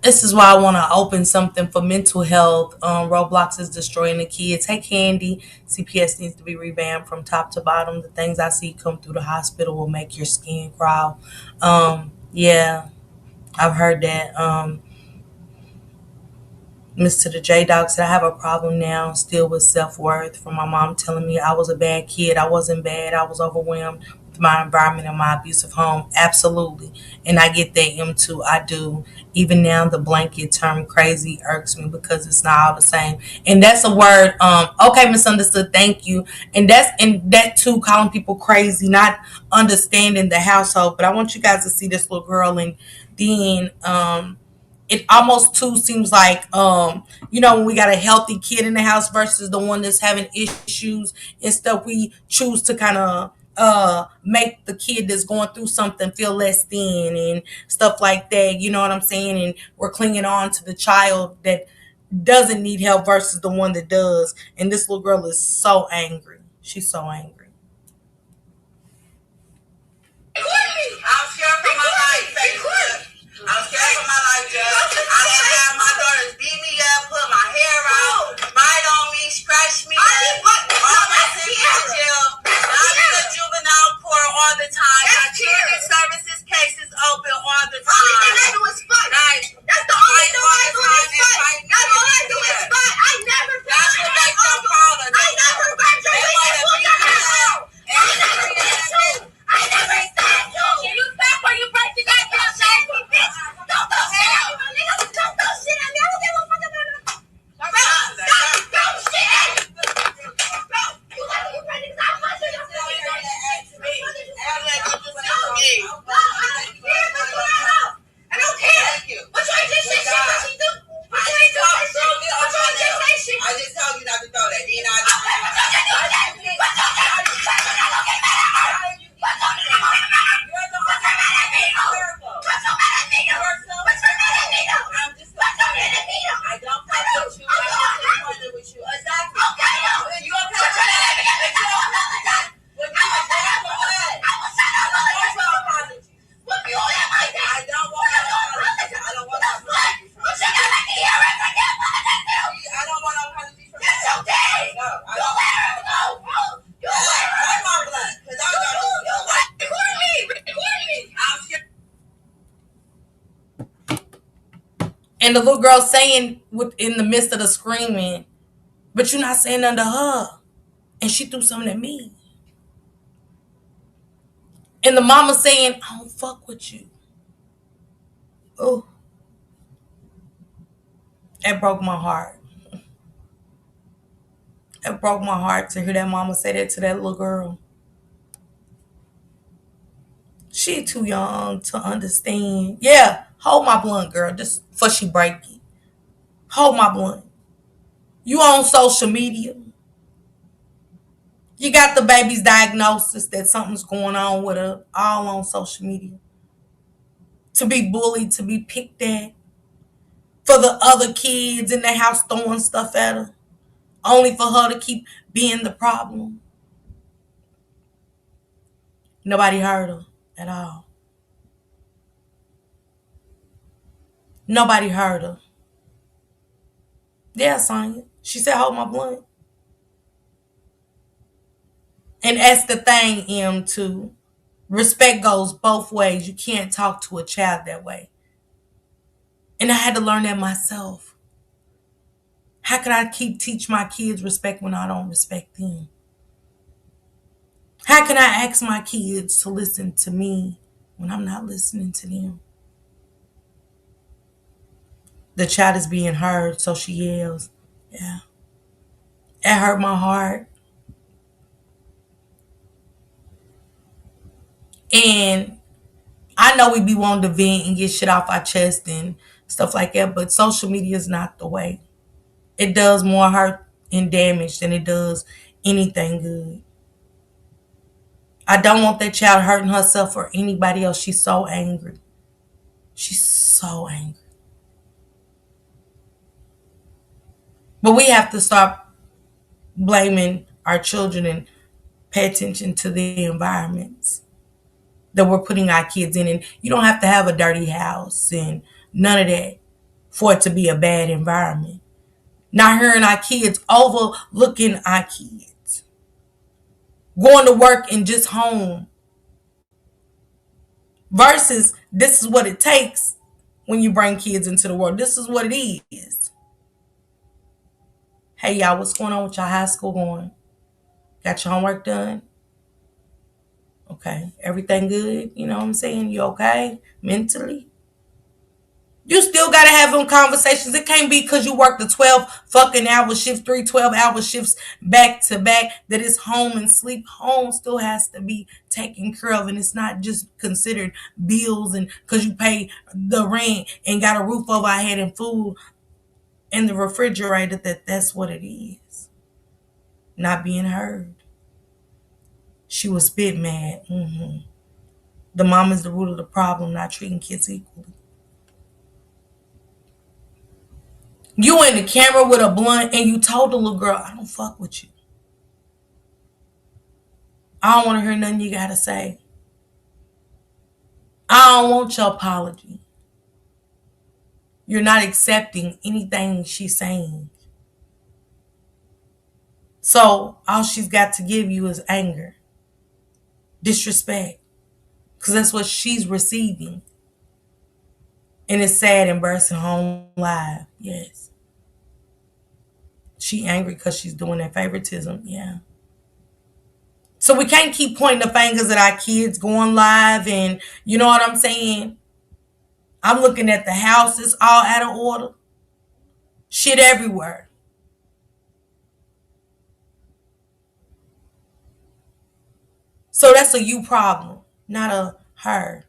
this is why I want to open something for mental health. Roblox is destroying the kids. Hey, Candy. CPS needs to be revamped from top to bottom. The things I see come through the hospital will make your skin crawl. Yeah, I've heard that. Mr. the J Dog said, I have a problem now, still with self worth, from my mom telling me I was a bad kid. I wasn't bad. I was overwhelmed with my environment and my abusive home. Absolutely. And I get that, M2. I do. Even now, the blanket term crazy irks me because it's not all the same. And that's a word. Okay, misunderstood. Thank you. And that too, calling people crazy, not understanding the household. But I want you guys to see this little girl, and then it almost too seems like when we got a healthy kid in the house versus the one that's having issues and stuff, we choose to kind of make the kid that's going through something feel less than and stuff like that, you know what I'm saying? And we're clinging on to the child that doesn't need help versus the one that does. And this little girl is so angry. She's so angry. I'm scared for my life, Facebook. I'm scared for my life, Judge. I have had my daughters beat me up, put my hair out, bite on me, scratch me up, almost sent me to jail. I'm in the juvenile court all the time. My children services cases open all the time. Only thing I do is fight. Right. That's the only thing I do is fight. That's all I do is fight. I never fight. That's what makes them proud of. I never graduated. I never stopped you. Can you stop or you break the goddamn chain, bitch? Don't throw shit at me, my nigga. Don't throw shit at me. I don't give a fuck about it. Stop throwing shit at me. Bro, you got me ready to stop punching your fucking face. I don't care. What you ain't just say shit? What she do? What you ain't just say shit? What you ain't just say shit? I just told you not to throw that. Then I just. And the little girl saying in the midst of the screaming, But you're not saying nothing to her. And she threw something at me. And the mama saying, I don't fuck with you. Oh, it broke my heart. It broke my heart to hear that mama say that to that little girl. She too young to understand. Yeah, hold my blunt, girl, just before she break it. Hold my blunt. You on social media. You got the baby's diagnosis that something's going on with her all on social media. To be bullied, to be picked at, for the other kids in the house throwing stuff at her, only for her to keep being the problem. Nobody heard her at all. Nobody heard her. Yeah, Sonya. She said, hold my blunt. And that's the thing, M, too. Respect goes both ways. You can't talk to a child that way. And I had to learn that myself. How can I teach my kids respect when I don't respect them? How can I ask my kids to listen to me when I'm not listening to them? The child is being heard, so she yells. Yeah. It hurt my heart. And I know we be wanting to vent and get shit off our chest and stuff like that, but social media is not the way. It does more hurt and damage than it does anything good. I don't want that child hurting herself or anybody else. She's so angry. She's so angry. But we have to stop blaming our children and pay attention to the environments that we're putting our kids in. And you don't have to have a dirty house and none of that for it to be a bad environment. Not hearing our kids, overlooking our kids, going to work and just home, versus this is what it takes when you bring kids into the world. This is what it is. Hey, y'all, what's going on with your high school going? Got your homework done? Okay. Everything good? You know what I'm saying? You okay mentally? You still got to have them conversations. It can't be because you work the 12 fucking hour shifts, 3 12-hour shifts back to back, that it's home and sleep. Home still has to be taken care of. And it's not just considered bills and because you pay the rent and got a roof over our head and food in the refrigerator, that's what it is. Not being heard. She was spit mad. The mom is the root of the problem, not treating kids equally. You in the camera with a blunt and you told the little girl, I don't fuck with you. I don't want to hear nothing you got to say. I don't want your apology. You're not accepting anything she's saying. So all she's got to give you is anger, disrespect, because that's what she's receiving. And it's sad and bursting home live. Yes. She angry because she's doing that favoritism. Yeah. So we can't keep pointing the fingers at our kids going live and you know what I'm saying? I'm looking at the houses all out of order. Shit everywhere. So that's a you problem, not a her.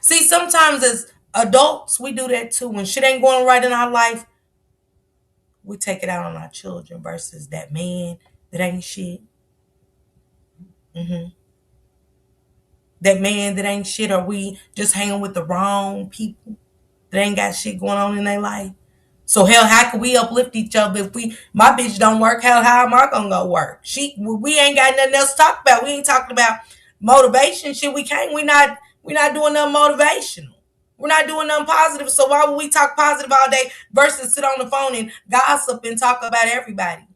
See, sometimes as adults, we do that too. When shit ain't going right in our life, we take it out on our children versus that man that ain't shit. hmm That man that ain't shit, or we just hanging with the wrong people that ain't got shit going on in their life. So hell, how can we uplift each other if my bitch don't work? Hell, how am I gonna go work? We ain't got nothing else to talk about. We ain't talking about motivation shit. We not doing nothing motivational. We're not doing nothing positive. So why would we talk positive all day versus sit on the phone and gossip and talk about everybody?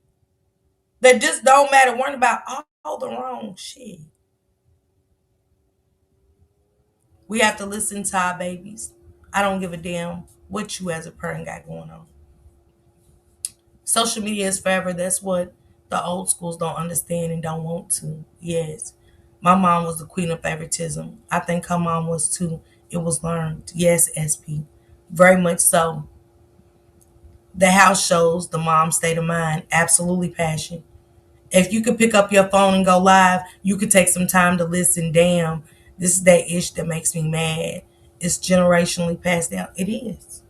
That just don't matter. Worrying about all the wrong shit. We have to listen to our babies. I don't give a damn what you as a parent got going on. Social media is forever. That's what the old schools don't understand and don't want to. Yes. My mom was the queen of favoritism. I think her mom was too. It was learned. Yes, SP. Very much so. The house shows the mom's state of mind. Absolutely passion. If you could pick up your phone and go live, you could take some time to listen. Damn, this is that ish that makes me mad. It's generationally passed down. It is.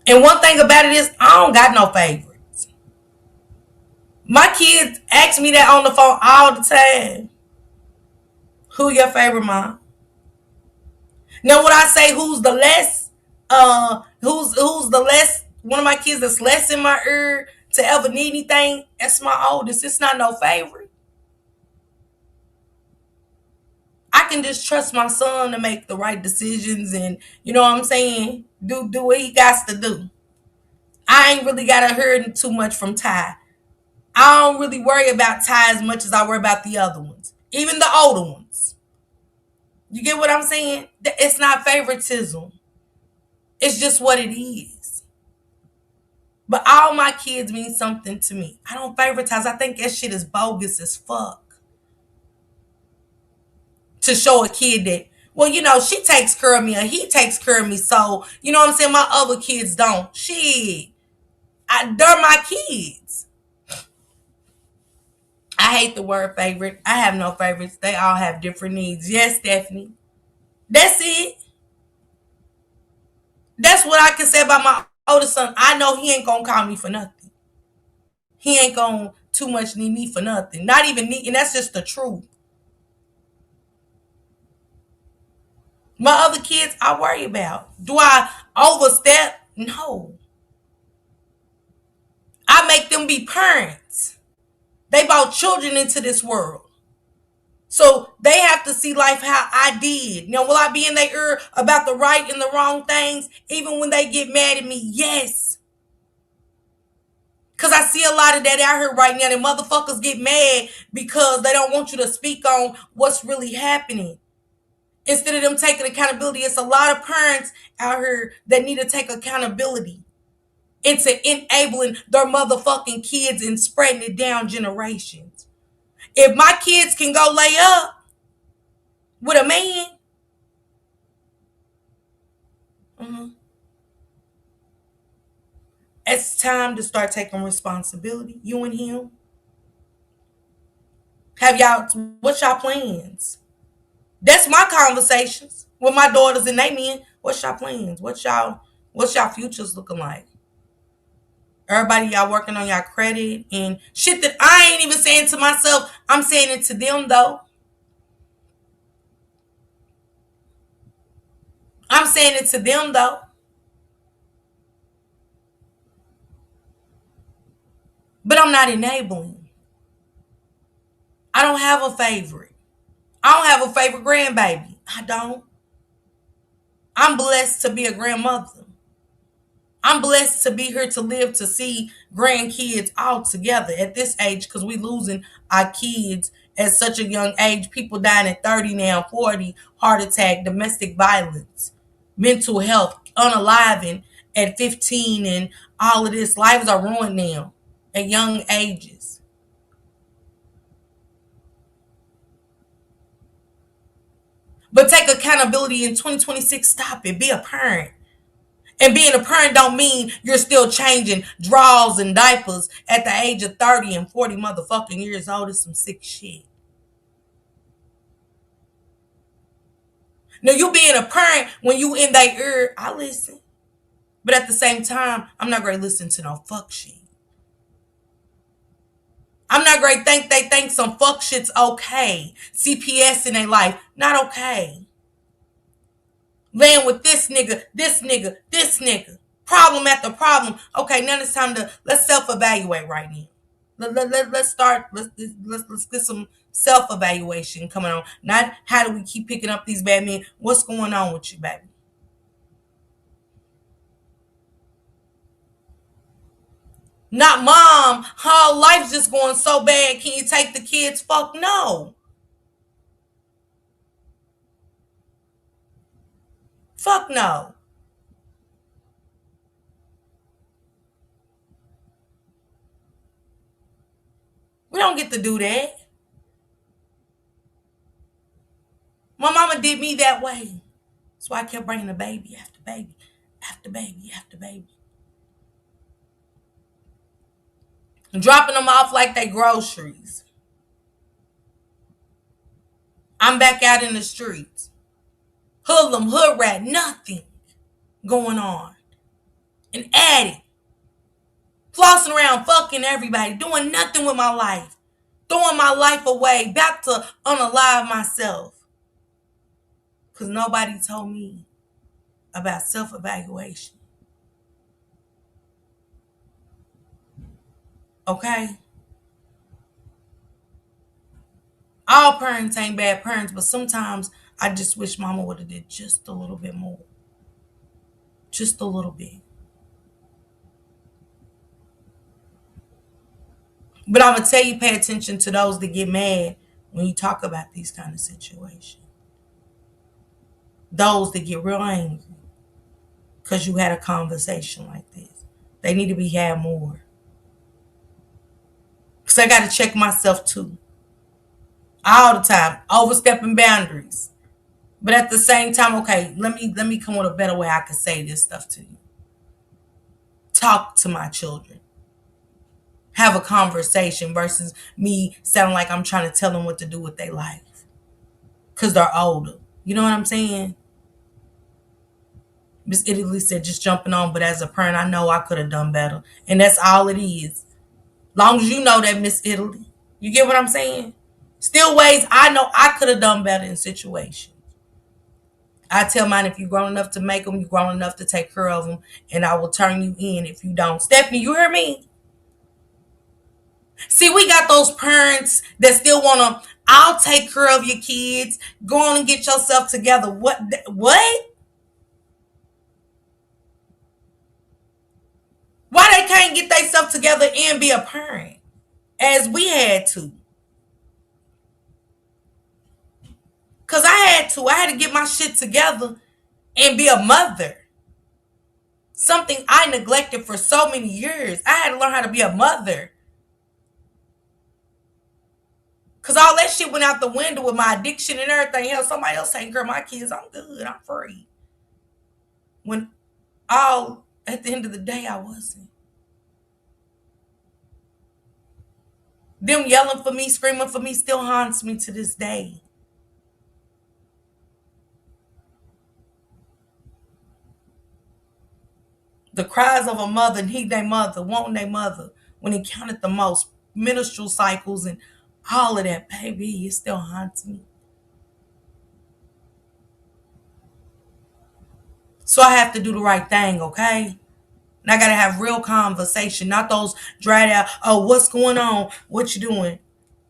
And one thing about it is, I don't got no favorites. My kids ask me that on the phone all the time. Who your favorite mom? Now, would I say who's the less? Who's the less? One of my kids that's less in my ear to ever need anything. That's my oldest. It's not no favorite. I can just trust my son to make the right decisions, and you know what I'm saying. Do what he got to do. I ain't really gotta hear too much from Ty. I don't really worry about Ty as much as I worry about the other ones, even the older ones. You get what I'm saying? It's not favoritism. It's just what it is. But all my kids mean something to me. I don't favoritize. I think that shit is bogus as fuck. To show a kid that, well, she takes care of me or he takes care of me. So, you know what I'm saying? My other kids don't. Shit. They're my kids. I hate the word favorite. I have no favorites. They all have different needs. Yes, Stephanie. That's it. That's what I can say about my oldest son. I know he ain't gonna call me for nothing. He ain't gonna too much need me for nothing. Not even need, and that's just the truth. My other kids, I worry about. Do I overstep? No. I make them be parents. They brought children into this world. So they have to see life how I did. Now, will I be in their ear about the right and the wrong things, even when they get mad at me? Yes. Because I see a lot of that out here right now. And motherfuckers get mad because they don't want you to speak on what's really happening. Instead of them taking accountability, it's a lot of parents out here that need to take accountability into enabling their motherfucking kids and spreading it down generations. If my kids can go lay up with a man, mhm, it's time to start taking responsibility. You and him. Have y'all, what's y'all plans? That's my conversations with my daughters and they men. What's y'all plans? What's y'all futures looking like? Everybody, y'all working on y'all credit and shit that I ain't even saying to myself. I'm saying it to them though. I'm saying it to them though. But I'm not enabling. I don't have a favorite. I don't have a favorite grandbaby. I don't. I'm blessed to be a grandmother. I'm blessed to be here to live to see grandkids all together at this age because we losing our kids at such a young age. People dying at 30 now, 40, heart attack, domestic violence, mental health, unaliving at 15, and all of this. Lives are ruined now at young ages. But take accountability in 2026. Stop it. Be a parent. And being a parent don't mean you're still changing drawers and diapers at the age of 30 and 40 motherfucking years old. Is some sick shit. Now you being a parent when you in that ear, I listen. But at the same time, I'm not going to listen to no fuck shit. I'm not going to think they think some fuck shit's okay. CPS in their life, not okay. Laying with this nigga, this nigga, this nigga. Problem after problem. Okay, now it's time to let's self-evaluate right now. Let's start. Let's get some self-evaluation coming on. Not how do we keep picking up these bad men. What's going on with you, baby? Not mom. Her life's just going so bad. Can you take the kids? Fuck no. Fuck no. We don't get to do that. My mama did me that way. So I kept bringing the baby after baby, after baby, after baby. And dropping them off like they groceries. I'm back out in the streets. Hoodlum, hood rat, nothing going on. An addict. Flossing around, fucking everybody, doing nothing with my life. Throwing my life away, about to unalive myself. Because nobody told me about self-evaluation. Okay? All parents ain't bad parents, but sometimes I just wish mama would have did just a little bit more. Just a little bit. But I'm going to tell you, pay attention to those that get mad when you talk about these kind of situations. Those that get real angry because you had a conversation like this. They need to be had more. Because I got to check myself too. All the time. Overstepping boundaries. But at the same time, okay, let me come with a better way I can say this stuff to you. Talk to my children. Have a conversation versus me sounding like I'm trying to tell them what to do with their life. Because they're older. You know what I'm saying? Miss Italy said just jumping on, but as a parent, I know I could have done better. And that's all it is. Long as you know that, Miss Italy. You get what I'm saying? Still ways I know I could have done better in situations. I tell mine, if you're grown enough to make them, you're grown enough to take care of them, and I will turn you in if you don't. Stephanie, you hear me? See, we got those parents that still want to, I'll take care of your kids. Go on and get yourself together. What? What? Why they can't get themselves together and be a parent as we had to? Because I had to. I had to get my shit together and be a mother. Something I neglected for so many years. I had to learn how to be a mother. Because all that shit went out the window with my addiction and everything else. Somebody else taking care of my kids. I'm good. I'm free. When all, at the end of the day, I wasn't. Them yelling for me, screaming for me still haunts me to this day. The cries of a mother, need their mother, wanting their mother, when it counted the most, menstrual cycles and all of that, baby, it still haunts me. So I have to do the right thing, okay? And I gotta have real conversation, not those dried out, oh, what's going on? What you doing?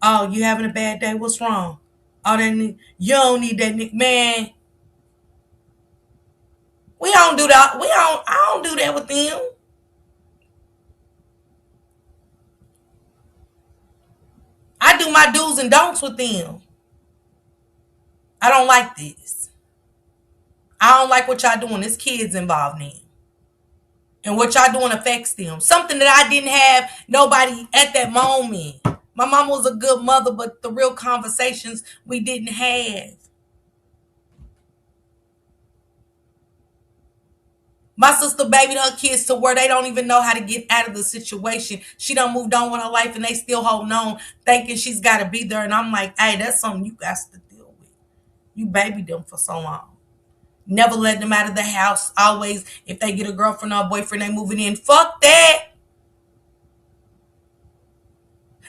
Oh, you having a bad day? What's wrong? Oh, you don't need that, man. We don't do that. I don't do that with them. I do my do's and don'ts with them. I don't like this. I don't like what y'all doing. There's kids involved in. And what y'all doing affects them. Something that I didn't have nobody at that moment. My mom was a good mother, but the real conversations we didn't have. My sister babied her kids to where they don't even know how to get out of the situation. She done moved on with her life and they still holding on, thinking she's got to be there. And I'm like, hey, that's something you got to deal with. You babied them for so long. Never let them out of the house. Always, if they get a girlfriend or a boyfriend, they moving in. Fuck that.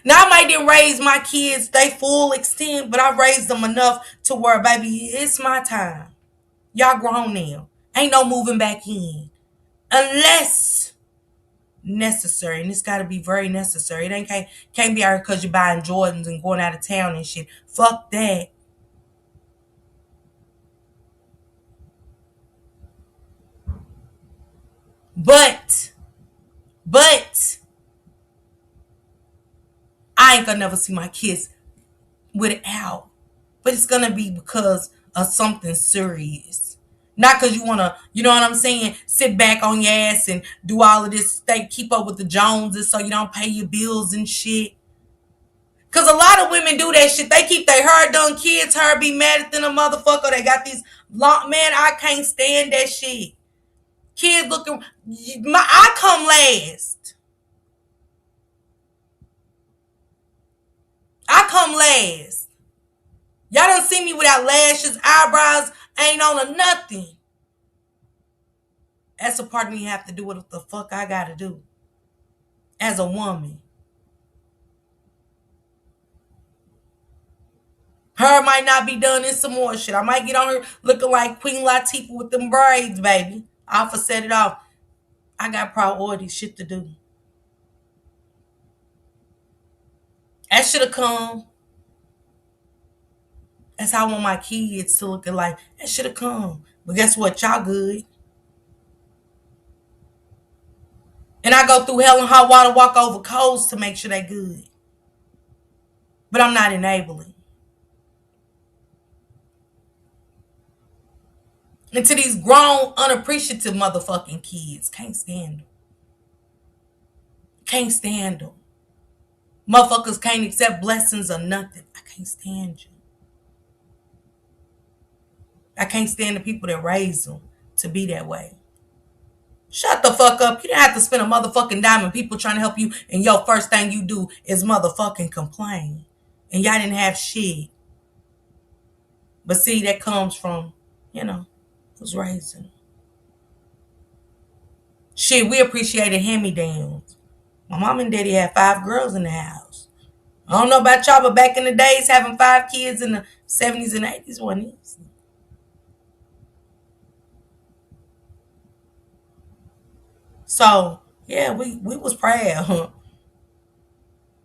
Now I might didn't raise my kids they full extent, but I raised them enough to where, baby, it's my time. Y'all grown now. Ain't no moving back in. Unless necessary. And it's gotta be very necessary. It ain't can't be out because you're buying Jordans and going out of town and shit. Fuck that. But, but I ain't gonna never see my kids without. But it's gonna be because of something serious. Not because you wanna, you know what I'm saying, sit back on your ass and do all of this, stay keep up with the Joneses so you don't pay your bills and shit. Cause a lot of women do that shit. They keep their hair done, kids hair be mad at them, a motherfucker. They got these long man. I can't stand that shit. Kids looking. I come last. I come last. Y'all don't see me without lashes, eyebrows, ain't on or nothing. That's a part of me have to do what the fuck I gotta do as a woman. Her might not be done in some more shit. I might get on her looking like Queen Latifah with them braids, baby. I'll for set it off. I got priority shit to do. That should have come. That's how I want my kids to look at life. That should have come. But guess what? Y'all good. And I go through hell and hot water, walk over coals to make sure they good. But I'm not enabling. And to these grown, unappreciative motherfucking kids, can't stand them. Can't stand them. Motherfuckers can't accept blessings or nothing. I can't stand you. I can't stand the people that raise them to be that way. Shut the fuck up. You didn't have to spend a motherfucking dime on people trying to help you, and your first thing you do is motherfucking complain. And y'all didn't have shit. But see, that comes from, who's raising. Shit, we appreciated hand-me-downs. My mom and daddy had 5 girls in the house. I don't know about y'all, but back in the days, having 5 kids in the 70s and 80s wasn't easy. So, yeah, we was proud.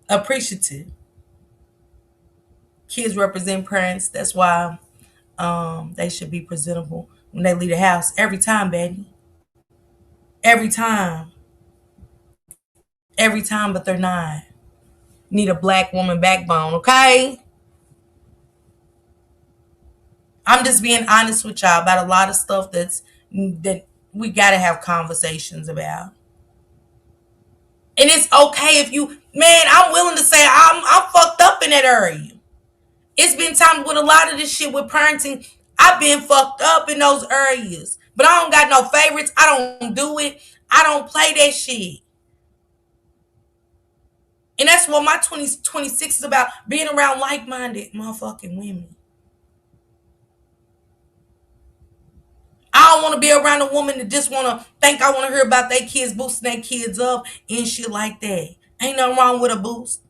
Appreciative. Kids represent parents. That's why they should be presentable when they leave the house. Every time, baby. Every time. Every time, but they're not. Need a black woman backbone, okay? I'm just being honest with y'all about a lot of stuff that we gotta have conversations about. And it's okay if you, man, I'm willing to say I'm fucked up in that area. It's been times with a lot of this shit with parenting. I've been fucked up in those areas. But I don't got no favorites. I don't do it. I don't play that shit. And that's what my 2026 is about. Being around like-minded motherfucking women. I don't want to be around a woman that just want to think I want to hear about their kids boosting their kids up and shit like that. Ain't nothing wrong with a boost.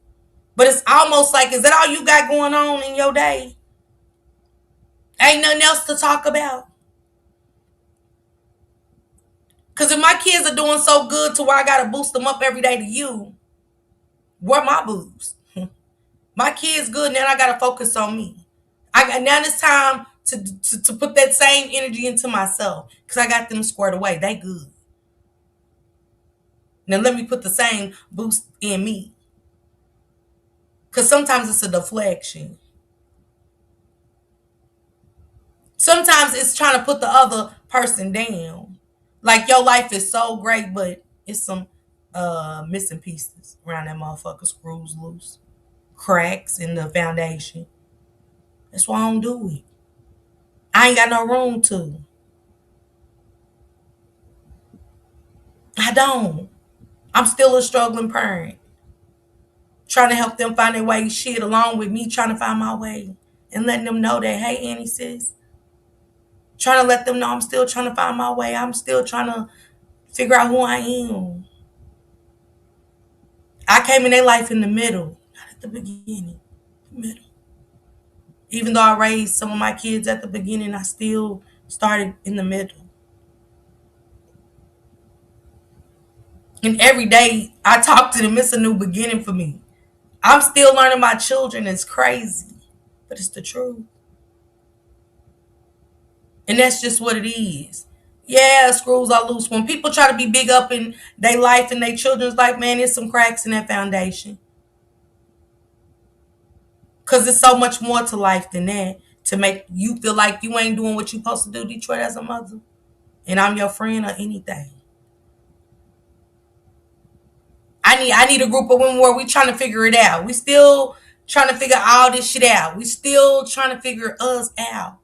But it's almost like, is that all you got going on in your day? Ain't nothing else to talk about. Because if my kids are doing so good to where I got to boost them up every day to you, where my boost? My kids good, now I got to focus on me. Now it's time to put that same energy into myself because I got them squared away. They good. Now let me put the same boost in me. Because sometimes it's a deflection. Sometimes it's trying to put the other person down. Like your life is so great, but it's some missing pieces around that motherfucker. Screws loose. Cracks in the foundation. That's why I don't do it. I ain't got no room to. I don't. I'm still a struggling parent. Trying to help them find their way shit along with me trying to find my way. And letting them know that, hey, Annie, sis. Trying to let them know I'm still trying to find my way. I'm still trying to figure out who I am. I came in their life in the middle, not at the beginning. The middle. Even though I raised some of my kids at the beginning, I still started in the middle. And every day I talk to them, it's a new beginning for me. I'm still learning my children. It's crazy, but it's the truth. And that's just what it is. Yeah, screws are loose. When people try to be big up in their life and their children's life, man, there's some cracks in that foundation. Because there's so much more to life than that to make you feel like you ain't doing what you're supposed to do, Detroit, as a mother. And I'm your friend or anything. I need a group of women where we trying to figure it out. We still trying to figure all this shit out. We still trying to figure us out.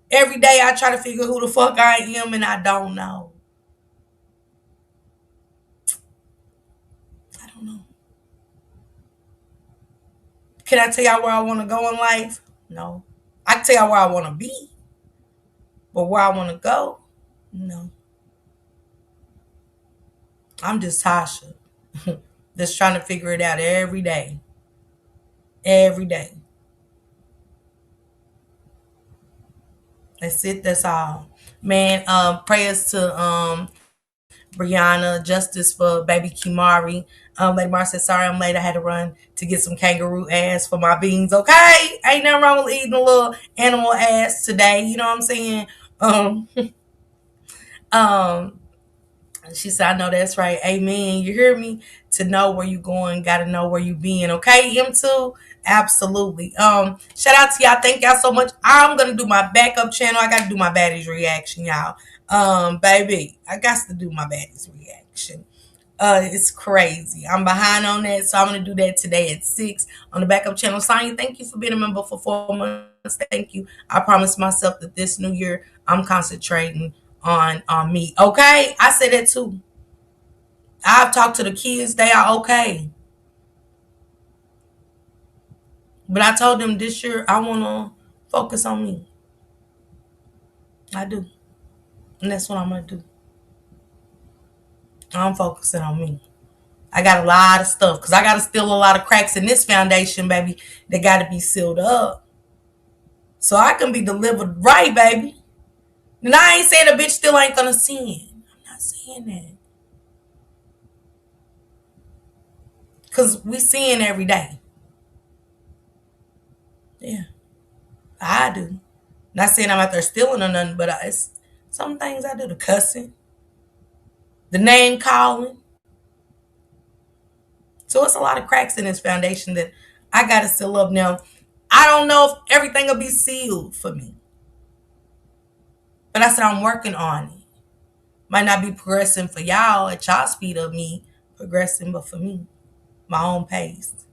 Every day I try to figure who the fuck I am and I don't know. I don't know. Can I tell y'all where I want to go in life? No. I can tell y'all where I want to be, but where I want to go? No. I'm just Tasha. Just trying to figure it out every day. Every day. That's it. That's all. Man, prayers to Brianna, justice for baby Kemari. Lady Mar said, sorry I'm late. I had to run to get some kangaroo ass for my beans. Okay? Ain't nothing wrong with eating a little animal ass today. You know what I'm saying? Um, um, she said, I know that's right. Amen. You hear me? To know where you going, gotta know where you being. Okay, M2? Absolutely. Shout out to y'all. Thank y'all so much. I'm gonna do my backup channel. I gotta do my baddies reaction, y'all. Baby, I got to do my baddies reaction. It's crazy. I'm behind on that, so I'm gonna do that today at 6 on the backup channel. Sonya, thank you for being a member for 4 months. Thank you. I promised myself that this new year I'm concentrating on me. Okay, I said that too. I've talked to the kids; they are okay. But I told them this year I wanna focus on me. I do, and that's what I'm gonna do. I'm focusing on me. I got a lot of stuff because I got to steal a lot of cracks in this foundation, baby. They got to be sealed up so I can be delivered right, baby. And I ain't saying a bitch still ain't gonna sin. I'm not saying that because we sin every day. Yeah, I do. Not saying I'm out there stealing or nothing, but it's some things I do. The cussing, the name calling. So it's a lot of cracks in this foundation that I got to seal up now. I don't know if everything will be sealed for me, but I said I'm working on it. Might not be progressing for y'all at y'all speed of me progressing, but for me, my own pace.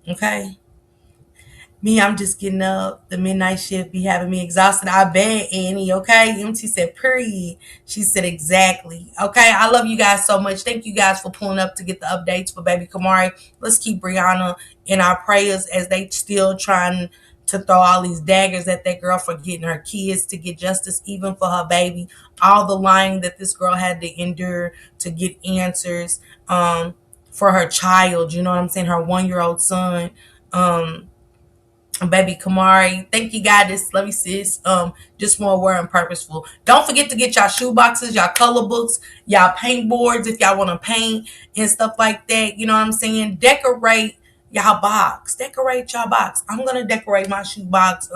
Okay? Me, I'm just getting up. The midnight shift be having me exhausted. I bet, Annie. Okay? MT said, period. She said, exactly. Okay? I love you guys so much. Thank you guys for pulling up to get the updates for baby Kemari. Let's keep Brianna in our prayers as they still trying to throw all these daggers at that girl for getting her kids to get justice, even for her baby. All the lying that this girl had to endure to get answers for her child. You know what I'm saying? Her 1-year-old son. Baby Kemari, thank you, goddess. Love you, sis. Just more aware and purposeful. Don't forget to get y'all shoe boxes, y'all color books, y'all paint boards if y'all want to paint and stuff like that. You know what I'm saying? Decorate y'all box. Decorate y'all box. I'm gonna decorate my shoe box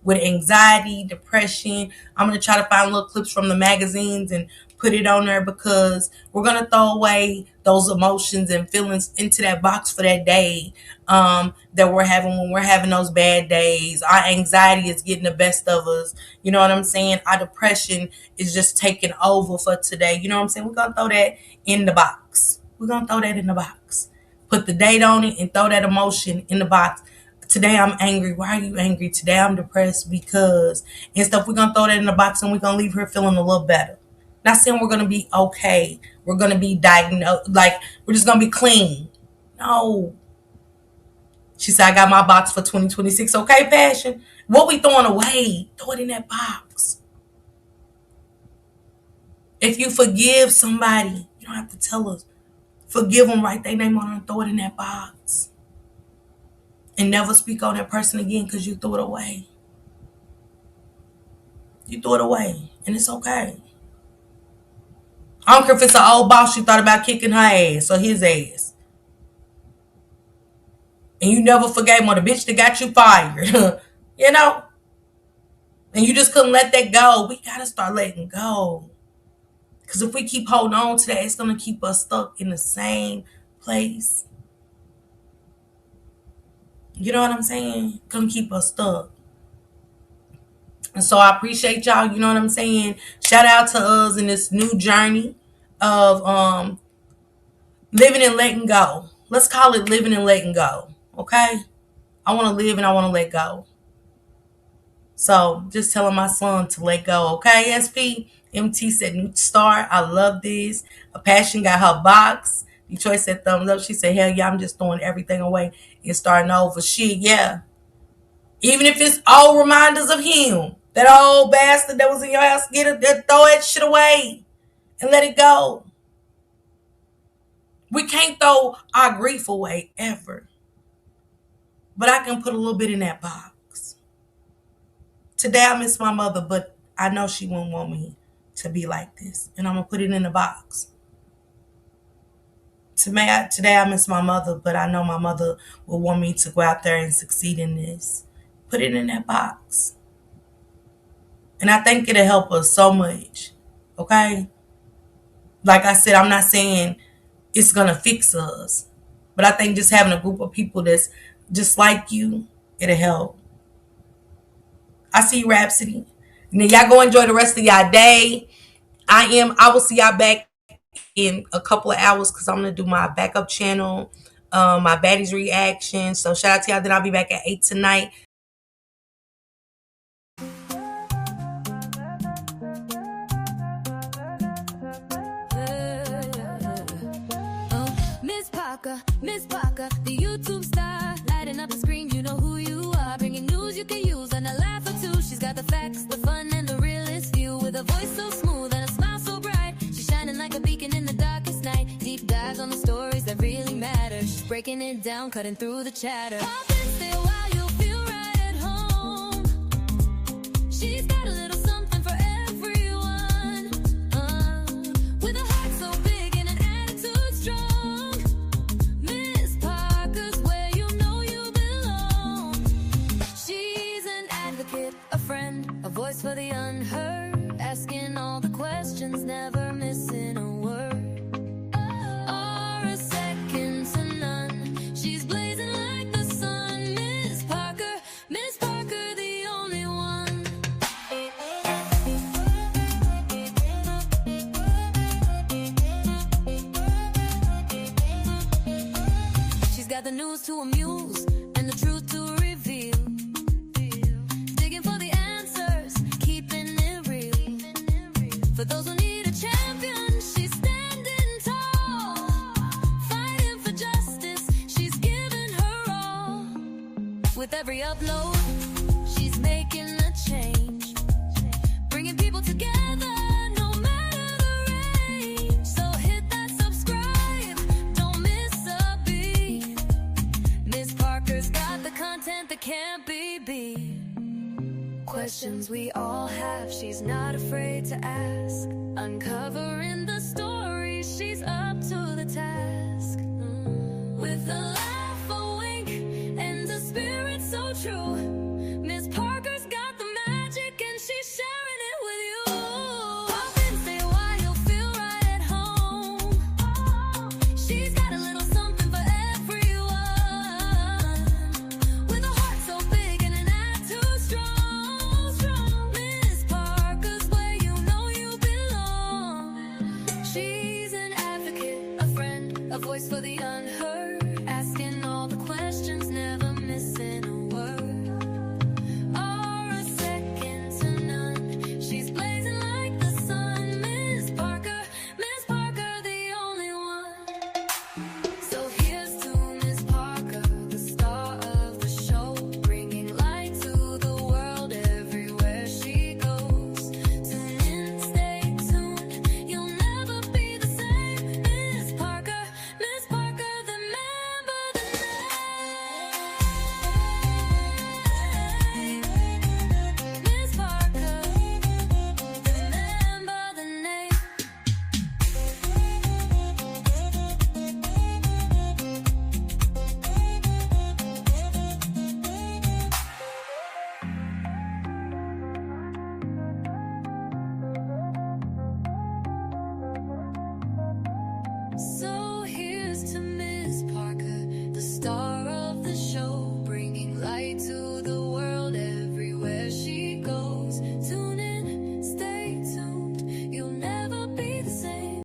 with anxiety, depression. I'm gonna try to find little clips from the magazines and put it on there because we're gonna throw away those emotions and feelings into that box for that day that we're having when we're having those bad days. Our anxiety is getting the best of us. You know what I'm saying? Our depression is just taking over for today. You know what I'm saying? We're gonna throw that in the box. We're gonna throw that in the box. Put the date on it and throw that emotion in the box. Today I'm angry. Why are you angry? Today I'm depressed because and stuff. We're gonna throw that in the box and we're gonna leave her feeling a little better. Not saying we're gonna be okay. We're gonna be diagnosed like we're just gonna be clean. No. She said, I got my box for 2026. Okay, passion. What we throwing away? Throw it in that box. If you forgive somebody, you don't have to tell us. Forgive them, write their name on it and throw it in that box. And never speak on that person again because you threw it away. You threw it away. And it's okay. I don't care if it's an old boss you thought about kicking her ass or his ass. And you never forgave him or the bitch that got you fired. You know? And you just couldn't let that go. We got to start letting go. Because if we keep holding on to that, it's going to keep us stuck in the same place. You know what I'm saying? Going to keep us stuck. And so I appreciate y'all. You know what I'm saying? Shout out to us in this new journey of living and letting go. Let's call it living and letting go. Okay? I want to live and I want to let go. So just telling my son to let go. Okay, SP? MT said new star. I love this. A passion got her box. Detroit said thumbs up. She said, hell yeah, I'm just throwing everything away and starting over. Shit, yeah. Even if it's all reminders of him. That old bastard that was in your house, get it, throw that shit away and let it go. We can't throw our grief away ever. But I can put a little bit in that box. Today I miss my mother, but I know she wouldn't want me to be like this. And I'm going to put it in the box. Today I miss my mother, but I know my mother will want me to go out there and succeed in this. Put it in that box. And I think it'll help us so much. Okay? Like I said, I'm not saying it's going to fix us. But I think just having a group of people that's just like you, it'll help. I see you, Rhapsody. And then y'all go enjoy the rest of y'all day. I will see y'all back in a couple of hours because I'm gonna do my backup channel, my baddies reaction. So shout out to y'all. Then I'll be back at 8 tonight. Miss Parker, the YouTube star, lighting up the screen, you know who you are, bringing news you can use and a laugh or two. She's got the facts, the fun, and the realest view, with a voice so smooth and a smile so bright. She's shining like a beacon in the darkest night. Deep dives on the stories that really matter. She's breaking it down, cutting through the chatter. Pop and stay a while, you'll feel right at home. She's got a little something for everyone, with a heart so big and an attitude strong. Miss Parker's where you know you belong. She's an advocate, a friend, a voice for the unheard, asking all the questions, never missing a word or a second to none. She's blazing like the sun. Miss Parker, the only one. She's got the news to amuse and the truth to reveal. Digging for the answers, keeping it real. For those who need a champion, she's standing tall. Fighting for justice, she's giving her all. With every upload, she's making a change, bringing people together, no matter the range. So hit that subscribe, don't miss a beat. Miss Parker's got the content that can't be beat. Questions we all have, she's not afraid to ask. Uncovering the story, she's up to the task. With a laugh, a wink, and a spirit so true. Miss Parker's got the magic and she's sharing it with you. Pop and stay a while, you'll feel right at home. She's got a little something for everyone, with a heart so big and an attitude strong. Miss Parker's where you know you belong. She's an advocate, a friend, a voice for the unheard, asking all the questions, never missing a word or a second to none. She's blazing like the sun. Miss Parker, the only one. So here's to Miss Parker, the star of the show, bringing light to the world everywhere she goes. Tune in, stay tuned, you'll never be the same. Miss Parker, remember the name. Miss Parker, remember the name. So here's to Miss Parker, the star of the show,